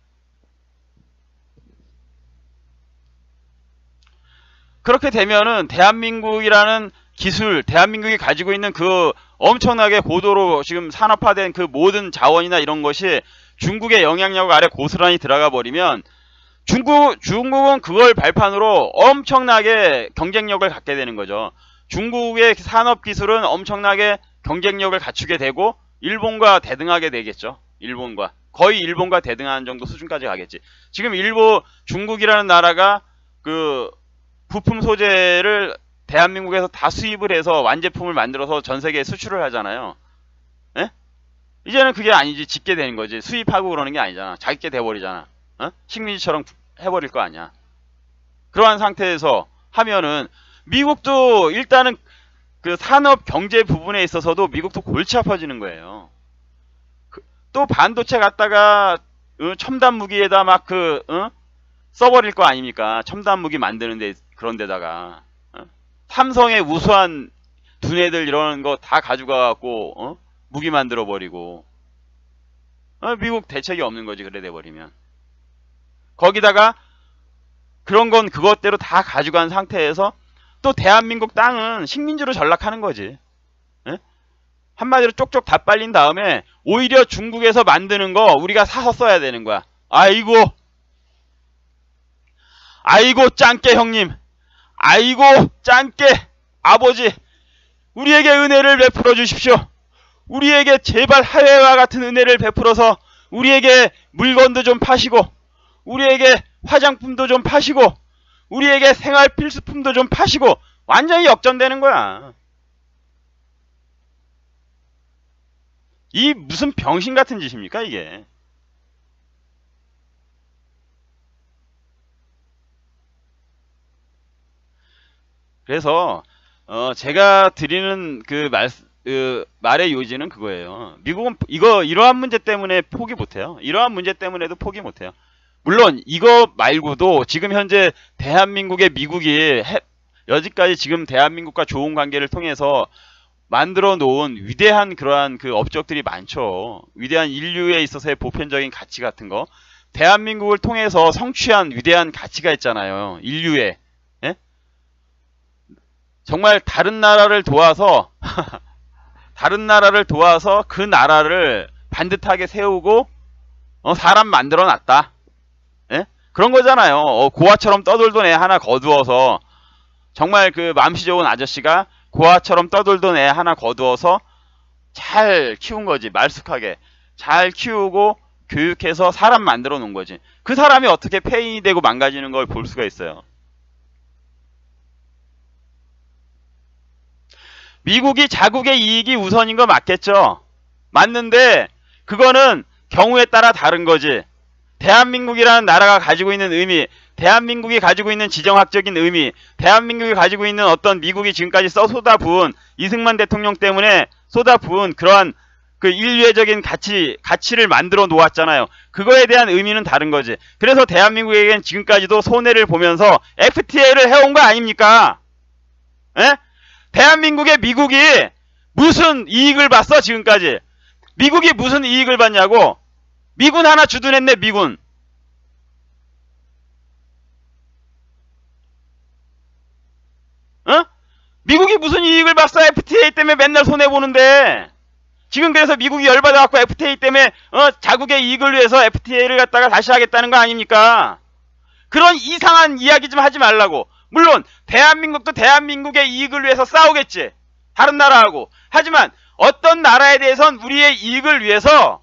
그렇게 되면은 대한민국이라는 기술, 대한민국이 가지고 있는 그 엄청나게 고도로 지금 산업화된 그 모든 자원이나 이런 것이 중국의 영향력 아래 고스란히 들어가 버리면 중국은 그걸 발판으로 엄청나게 경쟁력을 갖게 되는 거죠. 중국의 산업기술은 엄청나게 경쟁력을 갖추게 되고 일본과 대등하게 되겠죠. 거의 일본과 대등한 정도 수준까지 가겠지. 지금 중국이라는 나라가 그 부품 소재를 대한민국에서 다 수입을 해서 완제품을 만들어서 전 세계에 수출을 하잖아요. 예? 이제는 그게 아니지. 짓게 되는 거지. 수입하고 그러는 게 아니잖아. 자기게 돼버리잖아. 식민지처럼 해버릴 거 아니야. 그러한 상태에서 하면은 미국도 일단은 그 산업 경제 부분에 있어서도 미국도 골치 아파지는 거예요. 또 반도체 갖다가 첨단 무기에다 막 써버릴 거 아닙니까? 첨단 무기 만드는데 그런 데다가 삼성의 우수한 두뇌들 이런 거 다 가져가 갖고 무기 만들어 버리고 미국 대책이 없는 거지. 그래 돼 버리면 거기다가 그런 건 그것대로 다 가져간 상태에서 또 대한민국 땅은 식민지로 전락하는 거지. 예? 한마디로 쪽쪽 다 빨린 다음에 오히려 중국에서 만드는 거 우리가 사서 써야 되는 거야. 아이고 짱깨 형님, 아이고 짱깨 아버지, 우리에게 은혜를 베풀어 주십시오. 우리에게 제발 하회와 같은 은혜를 베풀어서 우리에게 물건도 좀 파시고 우리에게 화장품도 좀 파시고 우리에게 생활 필수품도 좀 파시고. 완전히 역전되는 거야. 이 무슨 병신 같은 짓입니까 이게. 그래서 제가 드리는 그 말의 요지는 그거예요. 미국은 이러한 문제 때문에 포기 못해요. 이러한 문제 때문에도 포기 못해요. 물론 이거 말고도 지금 현재 대한민국의 미국이 여지까지 지금 대한민국과 좋은 관계를 통해서 만들어 놓은 위대한 그러한 그 업적들이 많죠. 위대한 인류에 있어서의 보편적인 가치 같은 거. 대한민국을 통해서 성취한 위대한 가치가 있잖아요. 인류에. 예? 정말 다른 나라를 도와서 그 나라를 반듯하게 세우고 사람 만들어 놨다. 예? 그런 거잖아요. 고아처럼 떠돌던 애 하나 거두어서 정말 그 맘씨 좋은 아저씨가 고아처럼 떠돌던 애 하나 거두어서 잘 키운 거지. 말쑥하게 잘 키우고 교육해서 사람 만들어 놓은 거지. 그 사람이 어떻게 폐인이 되고 망가지는 걸 볼 수가 있어요. 미국이 자국의 이익이 우선인 거 맞겠죠. 맞는데 그거는 경우에 따라 다른 거지. 대한민국이라는 나라가 가지고 있는 의미, 대한민국이 가지고 있는 지정학적인 의미, 대한민국이 가지고 있는 어떤 미국이 지금까지 쏟아부은 이승만 대통령 때문에 쏟아부은 그러한 그 인류애적인 가치를 만들어 놓았잖아요. 그거에 대한 의미는 다른 거지. 그래서 대한민국에겐 지금까지도 손해를 보면서 FTA를 해온 거 아닙니까? 에? 대한민국의 미국이 무슨 이익을 봤어 지금까지? 미국이 무슨 이익을 봤냐고? 미군 하나 주둔했네. 미군. 미국이 무슨 이익을 봤어? FTA 때문에 맨날 손해보는데. 지금 그래서 미국이 열받아갖고 FTA 때문에 자국의 이익을 위해서 FTA를 갖다가 다시 하겠다는 거 아닙니까? 그런 이상한 이야기 좀 하지 말라고. 물론 대한민국도 대한민국의 이익을 위해서 싸우겠지. 다른 나라하고. 하지만 어떤 나라에 대해선 우리의 이익을 위해서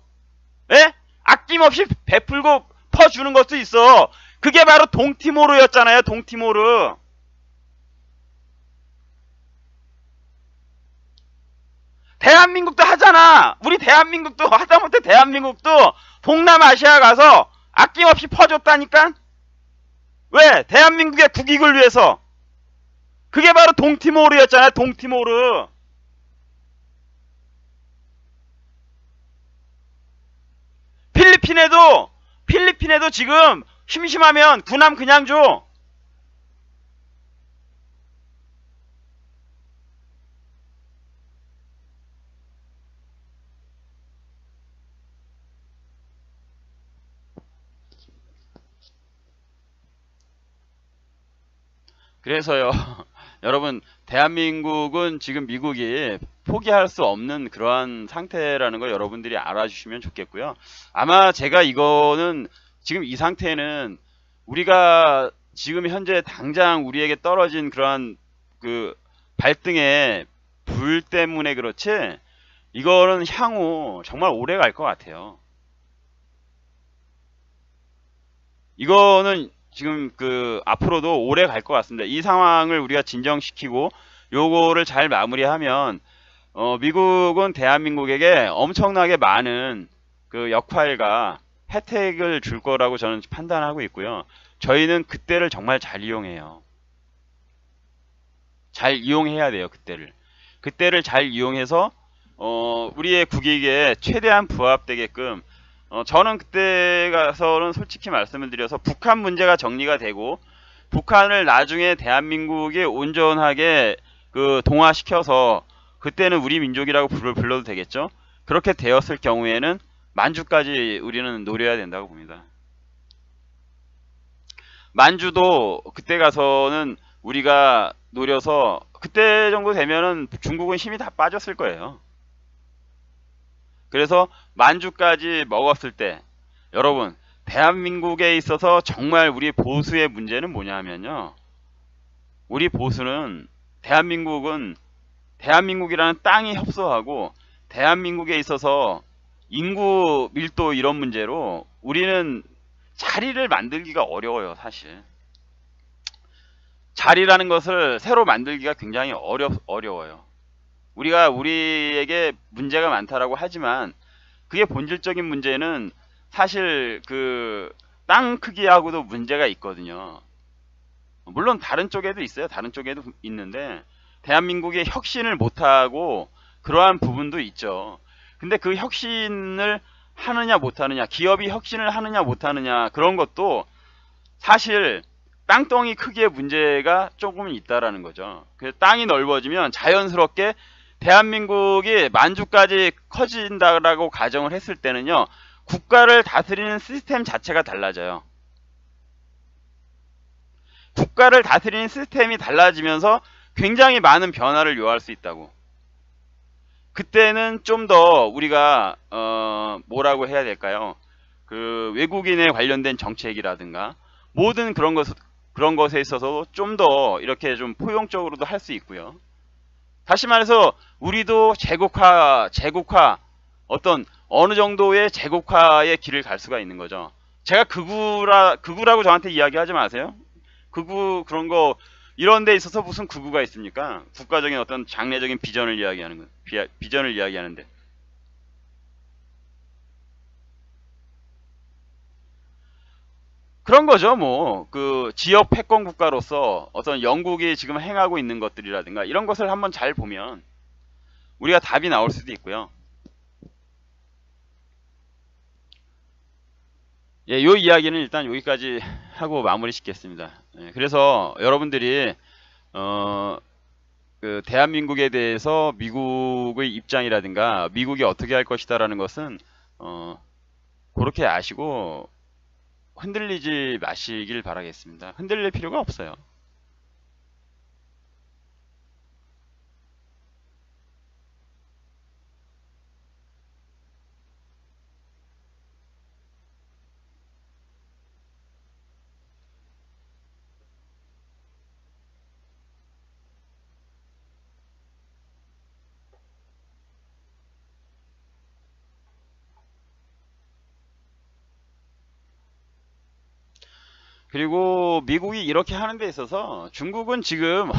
아낌없이 베풀고 퍼주는 것도 있어. 그게 바로 동티모르였잖아요. 동티모르. 대한민국도 하잖아. 우리 대한민국도 하다못해 대한민국도 동남아시아 가서 아낌없이 퍼줬다니까. 왜? 대한민국의 국익을 위해서. 그게 바로 동티모르였잖아요. 동티모르. 필리핀에도 지금 심심하면 군함 그냥 줘. 그래서요, 여러분, 대한민국은 지금 미국이 포기할 수 없는 그러한 상태라는 거 여러분들이 알아주시면 좋겠고요. 아마 제가 이거는 지금 이 상태는 우리가 지금 현재 당장 우리에게 떨어진 그러한 그 발등에 불 때문에 그렇지, 이거는 향후 정말 오래 갈 것 같아요. 이거는 지금 그 앞으로도 오래 갈 것 같습니다. 이 상황을 우리가 진정시키고 요거를 잘 마무리하면 미국은 대한민국에게 엄청나게 많은 그 역할과 혜택을 줄 거라고 저는 판단하고 있고요. 저희는 그때를 정말 잘 이용해요. 잘 이용해야 돼요. 그때를 잘 이용해서 우리의 국익에 최대한 부합되게끔, 저는 그때 가서는 솔직히 말씀을 드려서 북한 문제가 정리가 되고 북한을 나중에 대한민국이 온전하게 그 동화시켜서 그때는 우리 민족이라고 불러도 되겠죠. 그렇게 되었을 경우에는 만주까지 우리는 노려야 된다고 봅니다. 만주도 그때 가서는 우리가 노려서 그때 정도 되면은 중국은 힘이 다 빠졌을 거예요. 그래서 만주까지 먹었을 때, 여러분, 대한민국에 있어서 정말 우리 보수의 문제는 뭐냐면요, 우리 보수는 대한민국이라는 땅이 협소하고 대한민국에 있어서 인구 밀도 이런 문제로 우리는 자리를 만들기가 어려워요. 사실 자리라는 것을 새로 만들기가 굉장히 어려워요. 우리에게 문제가 많다라고 하지만 그게 본질적인 문제는 사실 그 땅 크기하고도 문제가 있거든요. 물론 다른 쪽에도 있어요. 다른 쪽에도 있는데 대한민국이 혁신을 못하고 그러한 부분도 있죠. 근데 그 혁신을 하느냐 못하느냐, 기업이 혁신을 하느냐 못하느냐, 그런 것도 사실 땅덩이 크기의 문제가 조금은 있다라는 거죠. 그래서 땅이 넓어지면 자연스럽게 대한민국이 만주까지 커진다라고 가정을 했을 때는요, 국가를 다스리는 시스템 자체가 달라져요. 국가를 다스리는 시스템이 달라지면서 굉장히 많은 변화를 요할 수 있다고. 그때는 좀 더 우리가 뭐라고 해야 될까요? 그 외국인에 관련된 정책이라든가 모든 그런 것에 있어서 좀 더 이렇게 좀 포용적으로도 할 수 있고요. 다시 말해서 우리도 제국화 어떤 어느 정도의 제국화의 길을 갈 수가 있는 거죠. 제가 극우라고 저한테 이야기하지 마세요. 극우 그런 거 이런 데 있어서 무슨 극우가 있습니까? 국가적인 어떤 장래적인 비전을 이야기하는데. 그런 거죠. 뭐 그 지역 패권 국가로서 어떤 영국이 지금 행하고 있는 것들이라든가 이런 것을 한번 잘 보면 우리가 답이 나올 수도 있고요. 예, 요 이야기는 일단 여기까지 하고 마무리 짓겠습니다. 예, 그래서 여러분들이 그 대한민국에 대해서 미국의 입장이라든가 미국이 어떻게 할 것이다라는 것은 그렇게 아시고 흔들리지 마시길 바라겠습니다. 흔들릴 필요가 없어요. 그리고 미국이 이렇게 하는 데 있어서 중국은 지금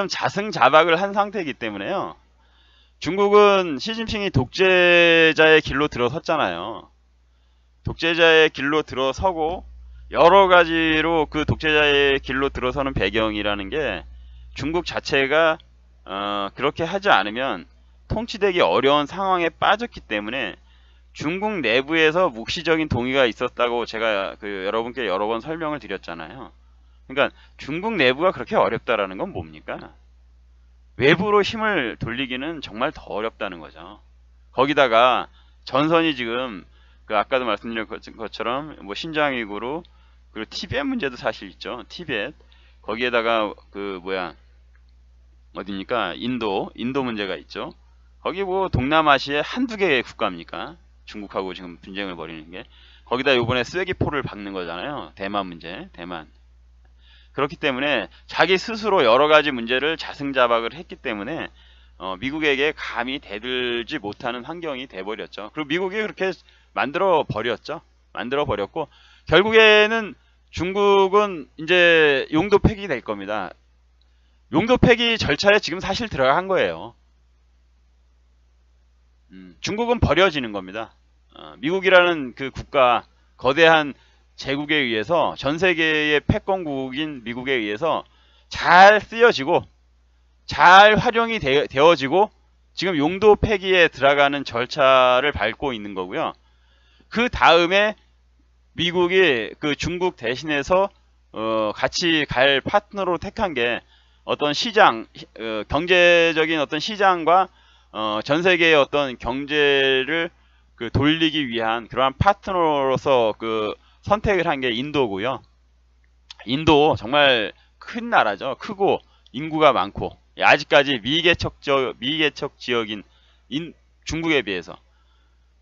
자승자박을 한 상태이기 때문에요. 중국은 시진핑이 독재자의 길로 들어섰잖아요. 독재자의 길로 들어서고 여러 가지로 그 독재자의 길로 들어서는 배경이라는 게 중국 자체가 그렇게 하지 않으면 통치되기 어려운 상황에 빠졌기 때문에 중국 내부에서 묵시적인 동의가 있었다고 제가 여러분께 여러 번 설명을 드렸잖아요. 그러니까 중국 내부가 그렇게 어렵다라는 건 뭡니까? 외부로 힘을 돌리기는 정말 더 어렵다는 거죠. 거기다가 전선이 지금 아까도 말씀드린 것처럼 뭐 신장 위구르 그리고 티벳 문제도 사실 있죠. 티벳 거기에다가 어디입니까? 인도 문제가 있죠. 거기 뭐 동남아시아의 한두 개의 국가입니까? 중국하고 지금 분쟁을 벌이는 게. 거기다 요번에 쐐기포를 박는 거잖아요. 대만 문제, 대만. 그렇기 때문에 자기 스스로 여러 가지 문제를 자승자박을 했기 때문에 미국에게 감히 대들지 못하는 환경이 돼버렸죠. 그리고 미국이 그렇게 만들어 버렸죠. 만들어 버렸고 결국에는 중국은 이제 용도 폐기될 겁니다. 용도 폐기 절차에 지금 사실 들어간 거예요. 중국은 버려지는 겁니다. 미국이라는 그 국가, 거대한 제국에 의해서, 전 세계의 패권국인 미국에 의해서 잘 쓰여지고 잘 활용이 되어지고 지금 용도 폐기에 들어가는 절차를 밟고 있는 거고요. 그 다음에 미국이 그 중국 대신해서 같이 갈 파트너로 택한 게 어떤 시장, 경제적인 어떤 시장과 전 세계의 어떤 경제를 돌리기 위한 그러한 파트너로서 선택을 한 게 인도고요. 인도 정말 큰 나라죠. 크고 인구가 많고 아직까지 미개척 지역인 중국에 비해서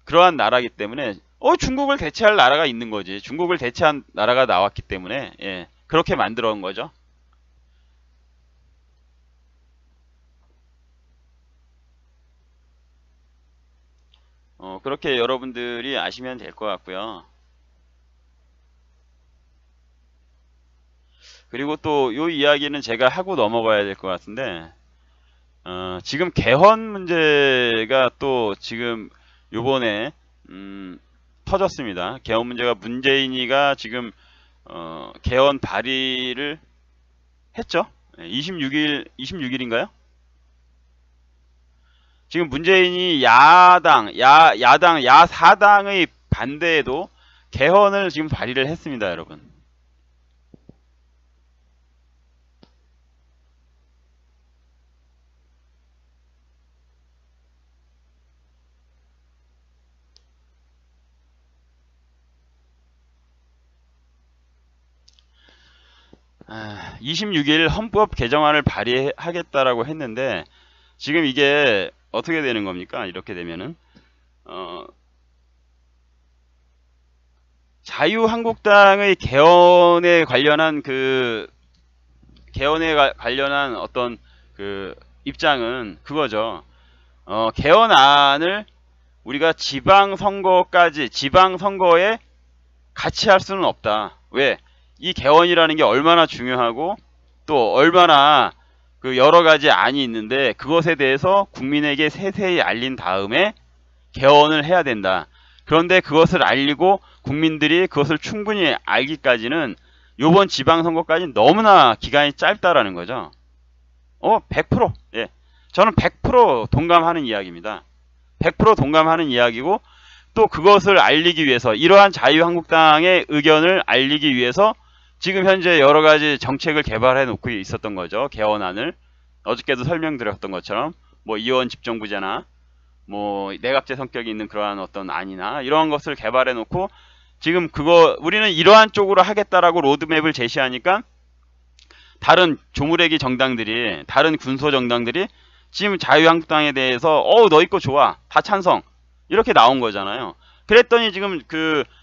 그러한 나라이기 때문에 중국을 대체할 나라가 있는 거지. 중국을 대체한 나라가 나왔기 때문에 그렇게 만들어 온 거죠. 그렇게 여러분들이 아시면 될 것 같고요. 그리고 또 요 이야기는 제가 하고 넘어가야 될 것 같은데 지금 개헌 문제가 또 지금 요번에 터졌습니다. 개헌 문제가 문재인이가 지금 개헌 발의를 했죠. 26일인가요? 지금 문재인이 야사당의 반대에도 개헌을 지금 발의를 했습니다, 여러분. 아, 26일 헌법 개정안을 발의하겠다라고 했는데 지금 이게 어떻게 되는 겁니까? 이렇게 되면은 자유한국당의 개헌에 관련한 어떤 입장은 그거죠. 개헌안을 우리가 지방선거에 같이 할 수는 없다. 왜? 이 개헌이라는 게 얼마나 중요하고 또 얼마나 여러 가지 안이 있는데 그것에 대해서 국민에게 세세히 알린 다음에 개헌을 해야 된다. 그런데 그것을 알리고 국민들이 그것을 충분히 알기까지는 요번 지방선거까지 너무나 기간이 짧다라는 거죠. 100%. 예. 저는 100% 동감하는 이야기입니다. 100% 동감하는 이야기고 또 그것을 알리기 위해서 이러한 자유한국당의 의견을 알리기 위해서 지금 현재 여러 가지 정책을 개발해 놓고 있었던 거죠. 개헌안을. 어저께도 설명드렸던 것처럼 뭐 이원 집정부제나 뭐 내각제 성격이 있는 그러한 어떤 안이나 이러한 것을 개발해 놓고 지금 우리는 이러한 쪽으로 하겠다라고 로드맵을 제시하니까 다른 조무래기 정당들이 다른 군소 정당들이 지금 자유한국당에 대해서 너희 거 좋아 다 찬성 이렇게 나온 거잖아요. 그랬더니 지금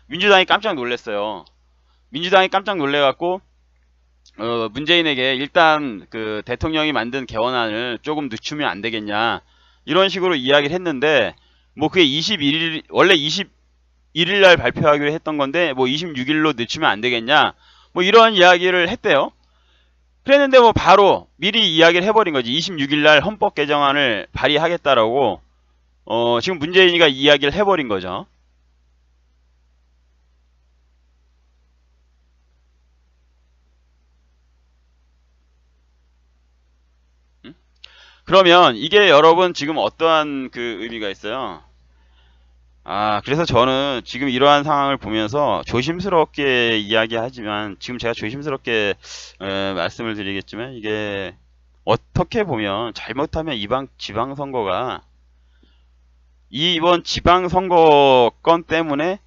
민주당이 깜짝 놀랐어요. 민주당이 깜짝 놀래갖고 문재인에게 일단 대통령이 만든 개헌안을 조금 늦추면 안 되겠냐 이런 식으로 이야기를 했는데 뭐 그게 원래 21일 날 발표하기로 했던 건데 뭐 26일로 늦추면 안 되겠냐 뭐 이런 이야기를 했대요. 그랬는데 뭐 바로 미리 이야기를 해버린 거지. 26일 날 헌법 개정안을 발의하겠다라고 지금 문재인이가 이야기를 해버린 거죠. 그러면 이게 여러분 지금 어떠한 의미가 있어요? 그래서 저는 지금 이러한 상황을 보면서 조심스럽게 이야기하지만, 지금 제가 조심스럽게 말씀을 드리겠지만, 이게 어떻게 보면 잘못하면 이번 지방선거가, 이번 지방선거권 때문에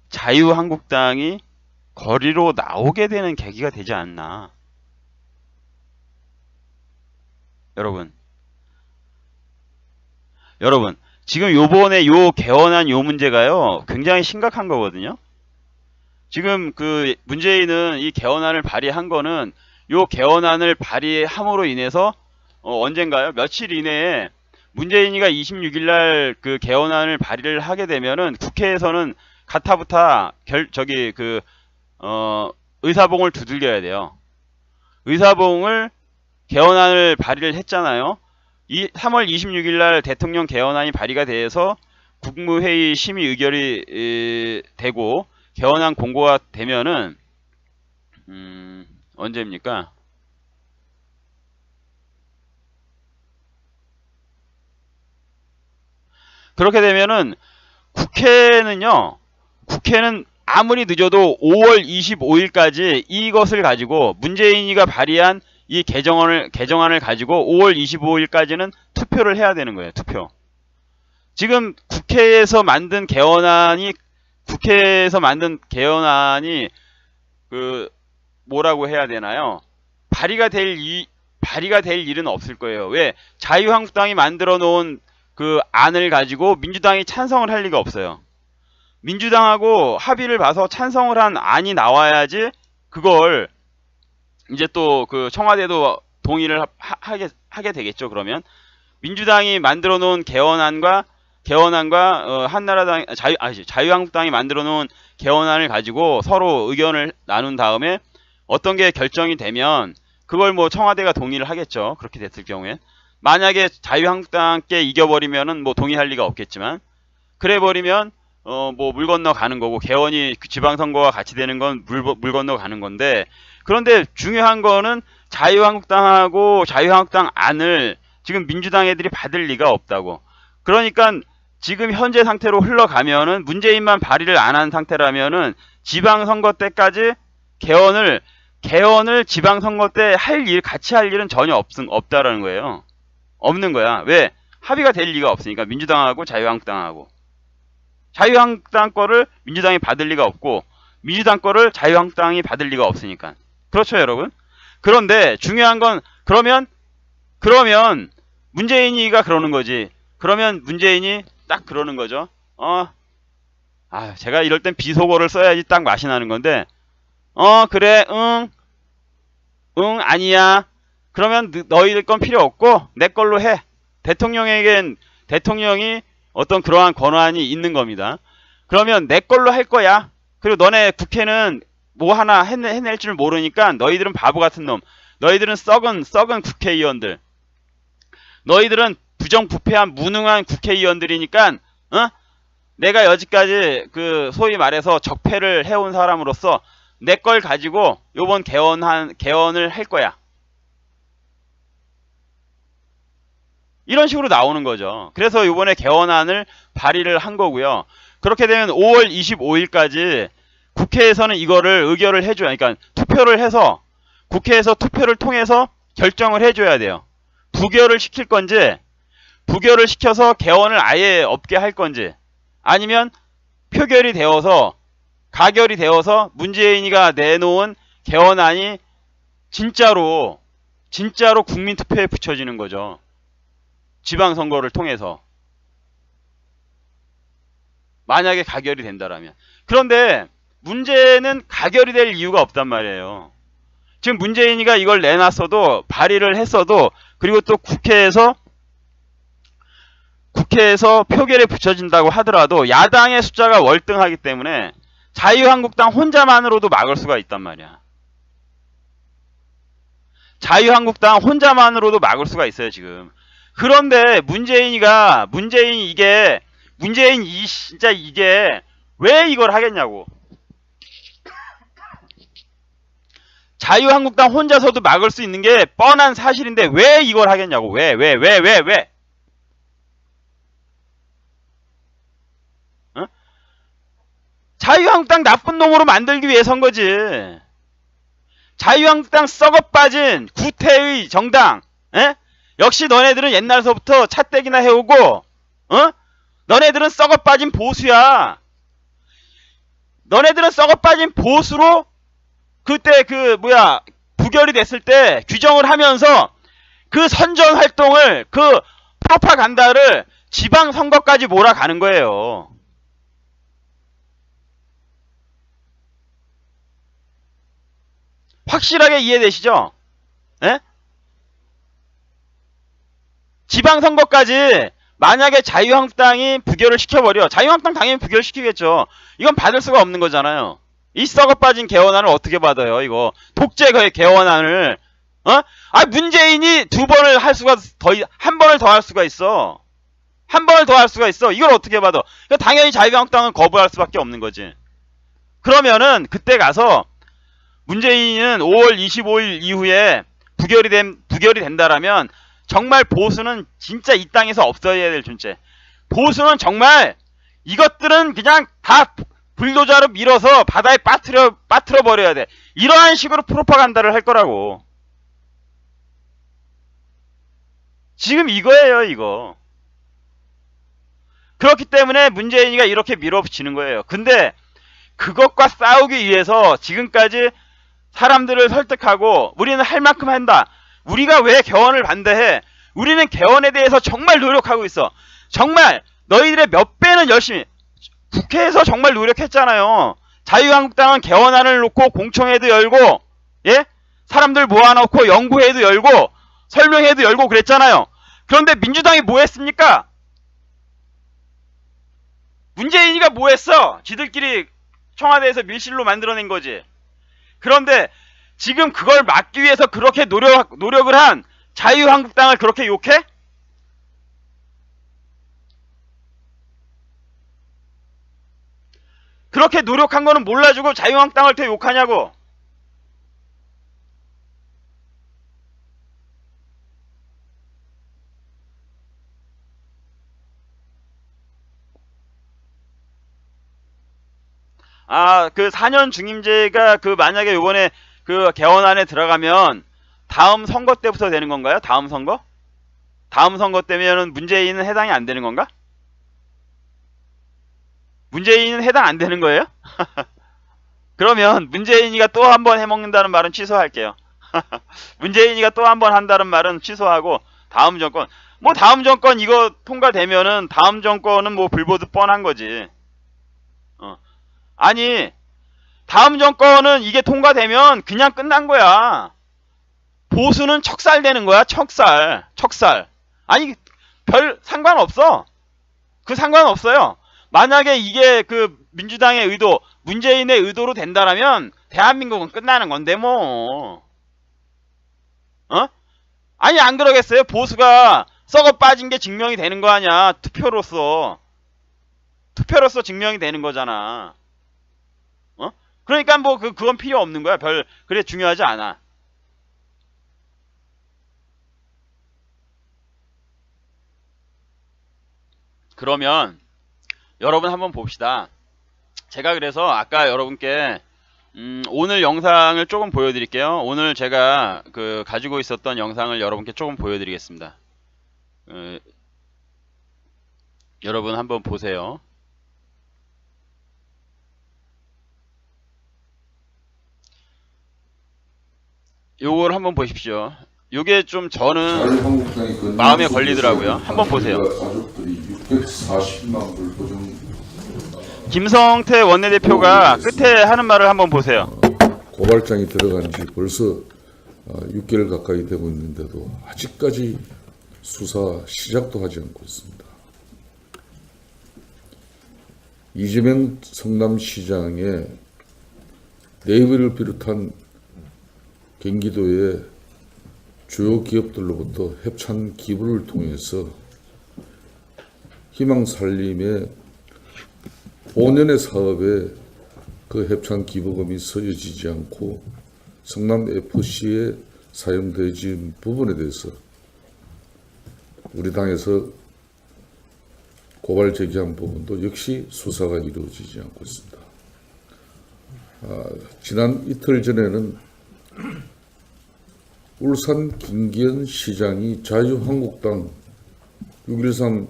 자유한국당이 거리로 나오게 되는 계기가 되지 않나. 여러분, 지금 요번에 요 개헌안 요 문제가요, 굉장히 심각한 거거든요. 지금 그 문재인은 이 개헌안을 발의한 거는, 요 개헌안을 발의함으로 인해서 언젠가요? 며칠 이내에 문재인이가 26일 날 그 개헌안을 발의를 하게 되면은 국회에서는 가타부타 의사봉을 두들겨야 돼요. 의사봉을 개헌안을 발의를 했잖아요. 3월 26일 날 대통령 개헌안이 발의가 돼서 국무회의 심의 의결이 되고 개헌안 공고가 되면은 언제입니까? 그렇게 되면은 국회는 아무리 늦어도 5월 25일까지 이것을 가지고 문재인이가 발의한 이 개정안을 가지고 5월 25일까지는 투표를 해야 되는 거예요. 투표. 지금 국회에서 만든 개헌안이 그 뭐라고 해야 되나요? 발의가 될 일은 없을 거예요. 왜? 자유한국당이 만들어 놓은 그 안을 가지고 민주당이 찬성을 할 리가 없어요. 민주당하고 합의를 봐서 찬성을 한 안이 나와야지 그걸 이제 또 그 청와대도 동의를 하게 되겠죠. 그러면 민주당이 만들어 놓은 개헌안과 한나라당 자유한국당이 만들어 놓은 개헌안을 가지고 서로 의견을 나눈 다음에 어떤 게 결정이 되면 그걸 뭐 청와대가 동의를 하겠죠. 그렇게 됐을 경우에 만약에 자유한국당께 이겨버리면은 뭐 동의할 리가 없겠지만, 그래 버리면 뭐 물 건너 가는 거고, 개헌이 지방선거와 같이 되는 건 물 건너 가는 건데, 그런데 중요한 거는 자유한국당하고 자유한국당 안을 지금 민주당 애들이 받을 리가 없다고. 그러니까 지금 현재 상태로 흘러가면은 문재인만 발의를 안 한 상태라면은 지방선거 때까지 개헌을 지방선거 때 같이 할 일은 전혀 없다라는 거예요. 없는 거야. 왜? 합의가 될 리가 없으니까. 민주당하고 자유한국당하고. 자유한국당 거를 민주당이 받을 리가 없고, 민주당 거를 자유한국당이 받을 리가 없으니까. 그렇죠, 여러분? 그런데 중요한 건, 그러면 문재인이가 그러는 거지. 그러면 문재인이 딱 그러는 거죠. 제가 이럴 땐 비속어를 써야지 딱 맛이 나는 건데, 그래, 아니야. 그러면 너희들 건 필요 없고 내 걸로 해. 대통령이 어떤 그러한 권한이 있는 겁니다. 그러면 내 걸로 할 거야. 그리고 너네 국회는 뭐 하나 해낼 줄 모르니까 너희들은 바보 같은 놈. 너희들은 썩은 국회의원들. 너희들은 부정부패한 무능한 국회의원들이니까 내가 여지까지 그 소위 말해서 적폐를 해온 사람으로서 내 걸 가지고 요번 개헌을 할 거야. 이런 식으로 나오는 거죠. 그래서 이번에 개헌안을 발의를 한 거고요. 그렇게 되면 5월 25일까지 국회에서는 이거를 의결을 해줘야, 그러니까 투표를 해서 국회에서 투표를 통해서 결정을 해줘야 돼요. 부결을 시킬 건지, 부결을 시켜서 개헌을 아예 없게 할 건지, 아니면 가결이 되어서 문재인이가 내놓은 개헌안이 진짜로 국민투표에 붙여지는 거죠. 지방선거를 통해서. 만약에 가결이 된다라면. 그런데 문제는 가결이 될 이유가 없단 말이에요. 지금 문재인이가 이걸 내놨어도, 발의를 했어도, 그리고 또 국회에서 표결에 붙여진다고 하더라도 야당의 숫자가 월등하기 때문에 자유한국당 혼자만으로도 막을 수가 있단 말이야. 자유한국당 혼자만으로도 막을 수가 있어요, 지금. 그런데 문재인 진짜 이게 왜 이걸 하겠냐고. 자유한국당 혼자서도 막을 수 있는 게 뻔한 사실인데 왜 이걸 하겠냐고. 왜? 어? 자유한국당 나쁜 놈으로 만들기 위해서인 거지. 자유한국당 썩어빠진 구태의 정당. 에? 역시 너네들은 옛날서부터 차떼기나 해오고, 어? 너네들은 썩어빠진 보수야. 너네들은 썩어빠진 보수로 그때 부결이 됐을 때 규정을 하면서 그 선전 활동을, 그 프로파간다를 지방선거까지 몰아가는 거예요. 확실하게 이해되시죠? 예? 지방선거까지 만약에 자유한국당이 부결을 시켜버려. 자유한국당 당연히 부결시키겠죠. 이건 받을 수가 없는 거잖아요. 이 썩어빠진 개헌안을 어떻게 받아요, 이거. 독재의 개헌안을. 문재인이 두 번을 할 수가, 한 번을 더 할 수가 있어. 한 번을 더 할 수가 있어. 이걸 어떻게 받아. 그러니까 당연히 자유한국당은 거부할 수밖에 없는 거지. 그러면은, 그때 가서, 문재인은 5월 25일 이후에 부결이 된다라면, 정말 보수는 진짜 이 땅에서 없어야 될 존재. 보수는 정말 이것들은 그냥 다 불도저로 밀어서 바다에 빠뜨려 버려야 돼. 이러한 식으로 프로파간다를 할 거라고. 지금 이거예요, 이거. 그렇기 때문에 문재인이가 이렇게 밀어붙이는 거예요. 근데 그것과 싸우기 위해서 지금까지 사람들을 설득하고 우리는 할 만큼 한다. 우리가 왜 개헌을 반대해? 우리는 개헌에 대해서 정말 노력하고 있어. 정말 너희들의 몇 배는 열심히. 국회에서 정말 노력했잖아요. 자유한국당은 개헌안을 놓고 공청회도 열고, 예? 사람들 모아놓고 연구회도 열고 설명회도 열고 그랬잖아요. 그런데 민주당이 뭐 했습니까? 문재인이가 뭐 했어? 지들끼리 청와대에서 밀실로 만들어낸 거지. 그런데 지금 그걸 막기 위해서 그렇게 노력을 한 자유한국당을 그렇게 욕해? 그렇게 노력한 거는 몰라주고 자유한국당을 더 욕하냐고. 그 4년 중임제가 만약에 요번에 개헌안에 들어가면 다음 선거 때부터 되는 건가요? 다음 선거? 다음 선거 때면은 문재인은 해당이 안 되는 건가? 문재인은 해당 안 되는 거예요? 그러면 문재인이가 또 한 번 해먹는다는 말은 취소할게요. 문재인이가 또 한 번 한다는 말은 취소하고 다음 정권 이거 통과되면은 다음 정권은 뭐 불보듯 뻔한 거지. 아니 다음 정권은 이게 통과되면 그냥 끝난 거야. 보수는 척살되는 거야. 척살. 아니 별 상관없어. 그 상관없어요. 만약에 이게 민주당의 의도, 문재인의 의도로 된다라면 대한민국은 끝나는 건데 뭐. 아니 안 그러겠어요? 보수가 썩어 빠진 게 증명이 되는 거 아니야. 투표로서 증명이 되는 거잖아. 그러니까 뭐 그건 필요 없는 거야. 그래 중요하지 않아. 그러면 여러분 한번 봅시다. 제가 그래서 아까 여러분께 오늘 영상을 조금 보여드릴게요. 오늘 제가 가지고 있었던 영상을 여러분께 조금 보여드리겠습니다. 여러분 한번 보세요. 요걸 한번 보십시오. 요게 좀 저는 마음에 걸리더라고요. 한번 보세요. 김성태 원내대표가 끝에 하는 말을 한번 보세요. 고발장이 들어간 지 벌써 6개월 가까이 되고 있는데도 아직까지 수사 시작도 하지 않고 있습니다. 이재명 성남시장의 네이버를 비롯한 경기도의 주요 기업들로부터 협찬 기부를 통해서 희망살림의 5년의 사업에 그 협찬 기부금이 쓰여지지 않고 성남FC에 사용되어진 부분에 대해서 우리 당에서 고발 제기한 부분도 역시 수사가 이루어지지 않고 있습니다. 지난 이틀 전에는 울산 김기현 시장이 자유한국당 6.13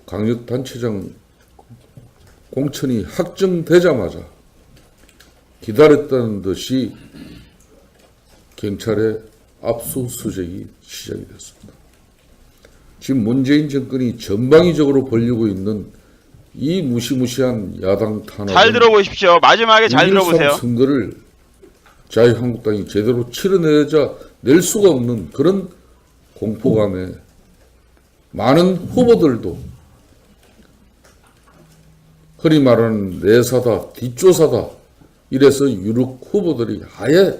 강력단체장 공천이 확정되자마자 기다렸다는 듯이 경찰의 압수수색이 시작이 됐습니다. 지금 문재인 정권이 전방위적으로 벌이고 있는 이 무시무시한 야당 탄압, 잘 들어보십시오. 마지막에 잘 들어보세요. 선거를 자유한국당이 제대로 치러내자 낼 수가 없는 그런 공포감에 많은 후보들도 흔히 말하는 내사다, 뒷조사다 이래서 유력 후보들이 아예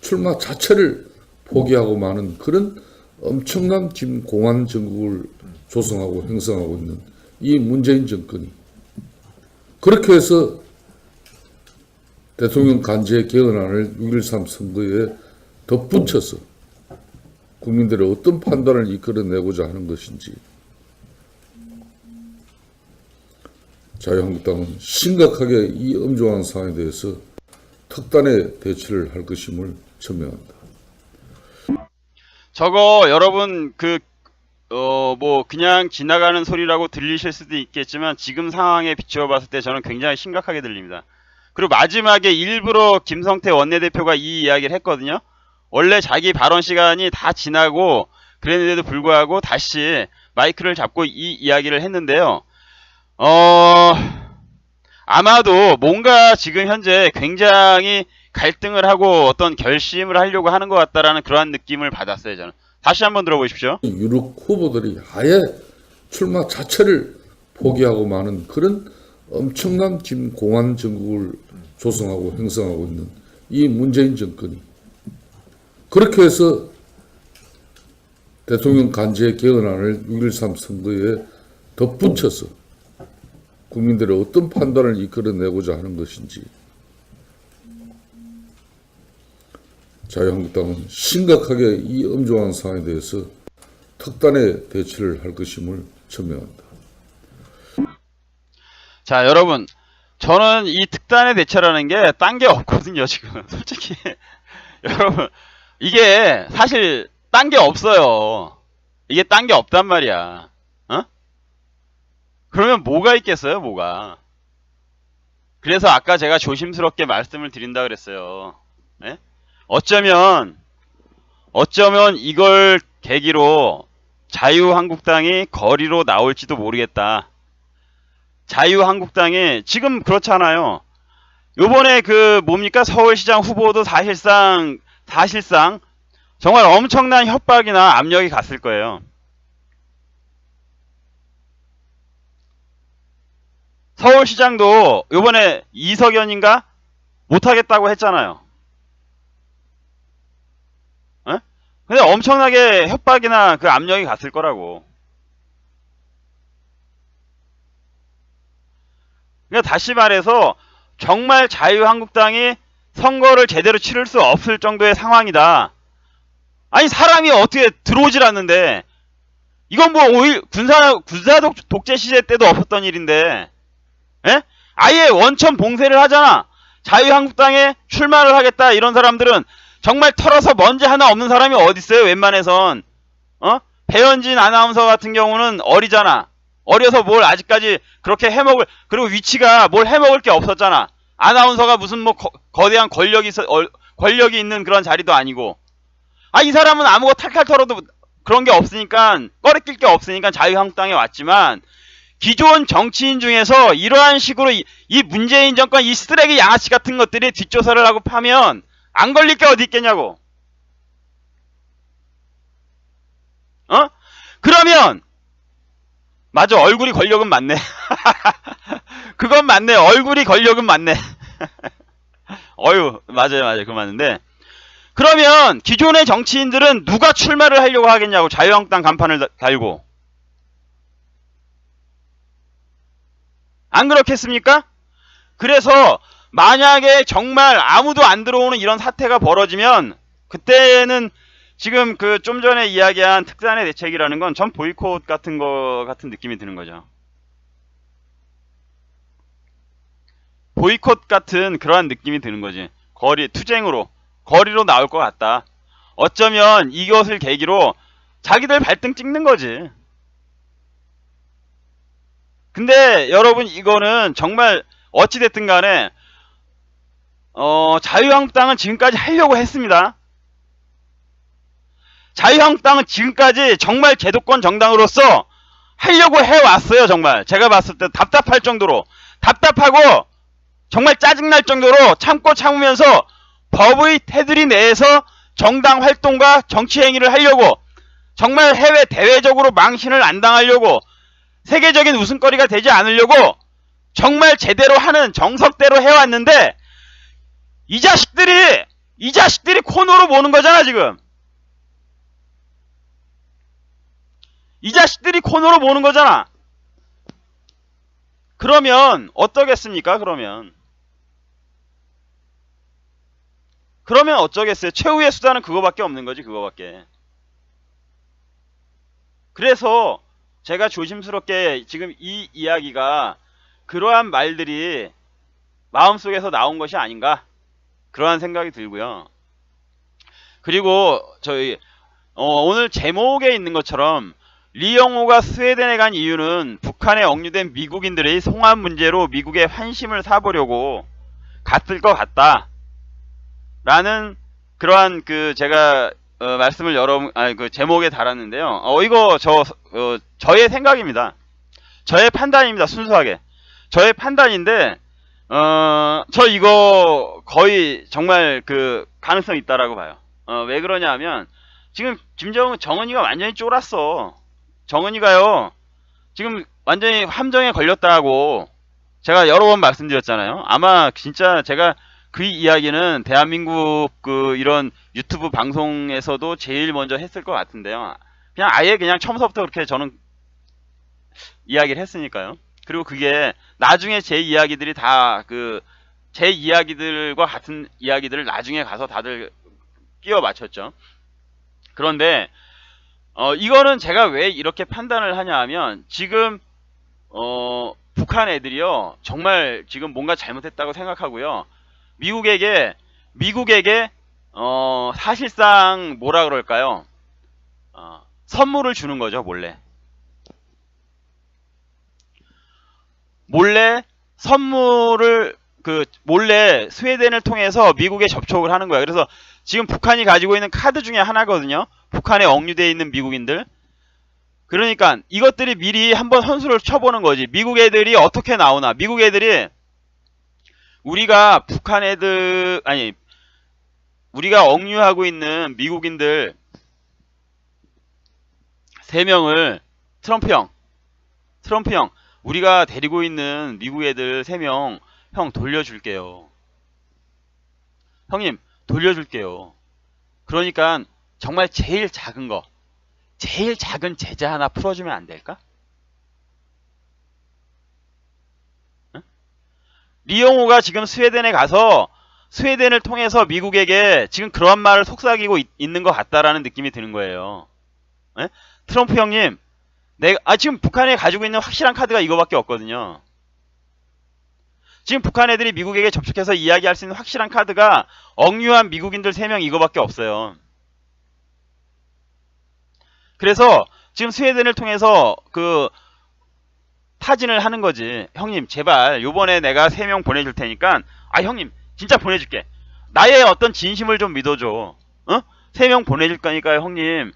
출마 자체를 포기하고 마는 그런 엄청난 지금 공안 정국을 조성하고 형성하고 있는 이 문재인 정권이 그렇게 해서 대통령 간제 개헌안을 6.13 선거에 덧붙여서 국민들의 어떤 판단을 이끌어내고자 하는 것인지 자유한국당은 심각하게 이 엄중한 상황에 대해서 특단의 대처를 할 것임을 천명합니다. 저거 여러분 뭐 그냥 지나가는 소리라고 들리실 수도 있겠지만 지금 상황에 비추어 봤을 때 저는 굉장히 심각하게 들립니다. 그리고 마지막에 일부러 김성태 원내대표가 이 이야기를 했거든요. 원래 자기 발언 시간이 다 지나고 그랬는데도 불구하고 다시 마이크를 잡고 이 이야기를 했는데요. 아마도 뭔가 지금 현재 굉장히 갈등을 하고 어떤 결심을 하려고 하는 것 같다라는 그러한 느낌을 받았어요. 저는 다시 한번 들어보십시오. 유력 후보들이 아예 출마 자체를 포기하고 마는 그런 엄청난 지금 공안 정국을 조성하고 형성하고 있는 이 문재인 정권이 그렇게 해서 대통령 간제 개헌안을 6.13 선거에 덧붙여서 국민들의 어떤 판단을 이끌어내고자 하는 것인지 자유한국당은 심각하게 이 엄중한 상황에 대해서 특단의 대처를 할 것임을 천명합니다. 자, 여러분, 저는 이 특단의 대처라는 게 딴 게 없거든요, 지금. 솔직히. 여러분, 이게 사실 딴 게 없어요. 이게 딴 게 없단 말이야. 어? 그러면 뭐가 있겠어요, 뭐가. 그래서 아까 제가 조심스럽게 말씀을 드린다 그랬어요. 네? 어쩌면 이걸 계기로 자유한국당이 거리로 나올지도 모르겠다. 자유한국당이 지금 그렇잖아요. 요번에 뭡니까? 서울시장 후보도 사실상 정말 엄청난 협박이나 압력이 갔을 거예요. 서울시장도 요번에 이석연인가? 못하겠다고 했잖아요. 에? 근데 엄청나게 협박이나 그 압력이 갔을 거라고. 그러니까 다시 말해서 정말 자유한국당이 선거를 제대로 치를 수 없을 정도의 상황이다. 아니 사람이 어떻게 들어오질 않는데 이건 뭐 군사 독재 시대 때도 없었던 일인데 에? 아예 원천 봉쇄를 하잖아. 자유한국당에 출마를 하겠다 이런 사람들은 정말 털어서 먼지 하나 없는 사람이 어디 있어요? 웬만해선 배현진 아나운서 같은 경우는 어리잖아. 어려서 뭘 아직까지 그렇게 해먹을 그리고 위치가 뭘 해먹을 게 없었잖아. 아나운서가 무슨 뭐 거대한 권력이 있는 그런 자리도 아니고. 이 사람은 아무거 탈탈 털어도 그런 게 없으니까 꺼리낄 게 없으니까 자유한국당에 왔지만 기존 정치인 중에서 이러한 식으로 이 문재인 정권 이 쓰레기 양아치 같은 것들이 뒷조사를 하고 파면 안 걸릴 게 어디 있겠냐고. 그러면 맞아, 얼굴이 권력은 맞네. 그건 맞네. 얼굴이 권력은 맞네. 맞아요. 그거 맞는데. 그러면 기존의 정치인들은 누가 출마를 하려고 하겠냐고. 자유한국당 간판을 달고. 안 그렇겠습니까? 그래서 만약에 정말 아무도 안 들어오는 이런 사태가 벌어지면 그때는 지금 좀 전에 이야기한 특단의 대책이라는 건 전 보이콧 같은 거 같은 느낌이 드는 거죠. 보이콧 같은 그러한 느낌이 드는 거지. 투쟁으로 거리로 나올 것 같다. 어쩌면 이것을 계기로 자기들 발등 찍는 거지. 근데 여러분, 이거는 정말 어찌됐든 간에 자유한국당은 지금까지 하려고 했습니다. 자유한국당은 지금까지 정말 제도권 정당으로서 하려고 해왔어요. 정말 제가 봤을 때 답답할 정도로, 답답하고 정말 짜증날 정도로 참고 참으면서 법의 테두리 내에서 정당 활동과 정치 행위를 하려고, 정말 해외 대외적으로 망신을 안 당하려고, 세계적인 웃음거리가 되지 않으려고 정말 제대로 하는 정석대로 해왔는데, 이 자식들이 코너로 모는 거잖아. 지금 이 자식들이 코너로 모는 거잖아. 그러면 어떠겠습니까? 그러면 어쩌겠어요. 최후의 수단은 그거밖에 없는 거지. 그거밖에. 그래서 제가 조심스럽게 지금 이 이야기가 그러한 말들이 마음속에서 나온 것이 아닌가, 그러한 생각이 들고요. 그리고 저희 오늘 제목에 있는 것처럼 리영호가 스웨덴에 간 이유는 북한에 억류된 미국인들의 송환 문제로 미국의 환심을 사보려고 갔을 것 같다 라는 그러한 제가 말씀을 그 제목에 달았는데요. 이거 저의 생각입니다. 저의 판단입니다. 순수하게 저의 판단인데, 저 이거 거의 정말 가능성 있다라고 봐요. 왜 그러냐 하면, 지금 정은이가 완전히 쫄았어. 정은이가요, 지금 완전히 함정에 걸렸다고 제가 여러 번 말씀드렸잖아요. 아마 진짜 제가 그 이야기는 대한민국 이런 유튜브 방송에서도 제일 먼저 했을 것 같은데요. 그냥 처음부터 그렇게 저는 이야기를 했으니까요. 그리고 그게 나중에 제 이야기들이 다 제 이야기들과 같은 이야기들을 나중에 가서 다들 끼워 맞췄죠. 그런데 이거는 제가 왜 이렇게 판단을 하냐 하면, 지금 북한 애들이요 정말 지금 뭔가 잘못했다고 생각하고요, 미국에게 사실상 뭐라 그럴까요, 선물을 주는 거죠. 몰래 선물을 몰래 스웨덴을 통해서 미국에 접촉을 하는 거야. 그래서 지금 북한이 가지고 있는 카드 중에 하나거든요. 북한에 억류되어 있는 미국인들. 그러니까 이것들이 미리 한번 선수를 쳐보는 거지. 미국 애들이 어떻게 나오나. 미국 애들이 우리가 우리가 억류하고 있는 미국인들 3명을 트럼프 형, 우리가 데리고 있는 미국 애들 3명 형 돌려줄게요. 형님 돌려줄게요. 그러니까 정말 제일 작은 제재 하나 풀어주면 안 될까? 응? 리용호가 지금 스웨덴에 가서 스웨덴을 통해서 미국에게 지금 그런 말을 속삭이고 있는 것 같다라는 느낌이 드는 거예요. 에? 트럼프 형님, 지금 북한에 가지고 있는 확실한 카드가 이거밖에 없거든요. 지금 북한 애들이 미국에게 접촉해서 이야기할 수 있는 확실한 카드가 억류한 미국인들 3명 이거밖에 없어요. 그래서 지금 스웨덴을 통해서 타진을 하는 거지. 형님 제발 요번에 내가 3명 보내줄 테니까, 형님 진짜 보내줄게. 나의 어떤 진심을 좀 믿어줘. 3명 보내줄 거니까요 형님.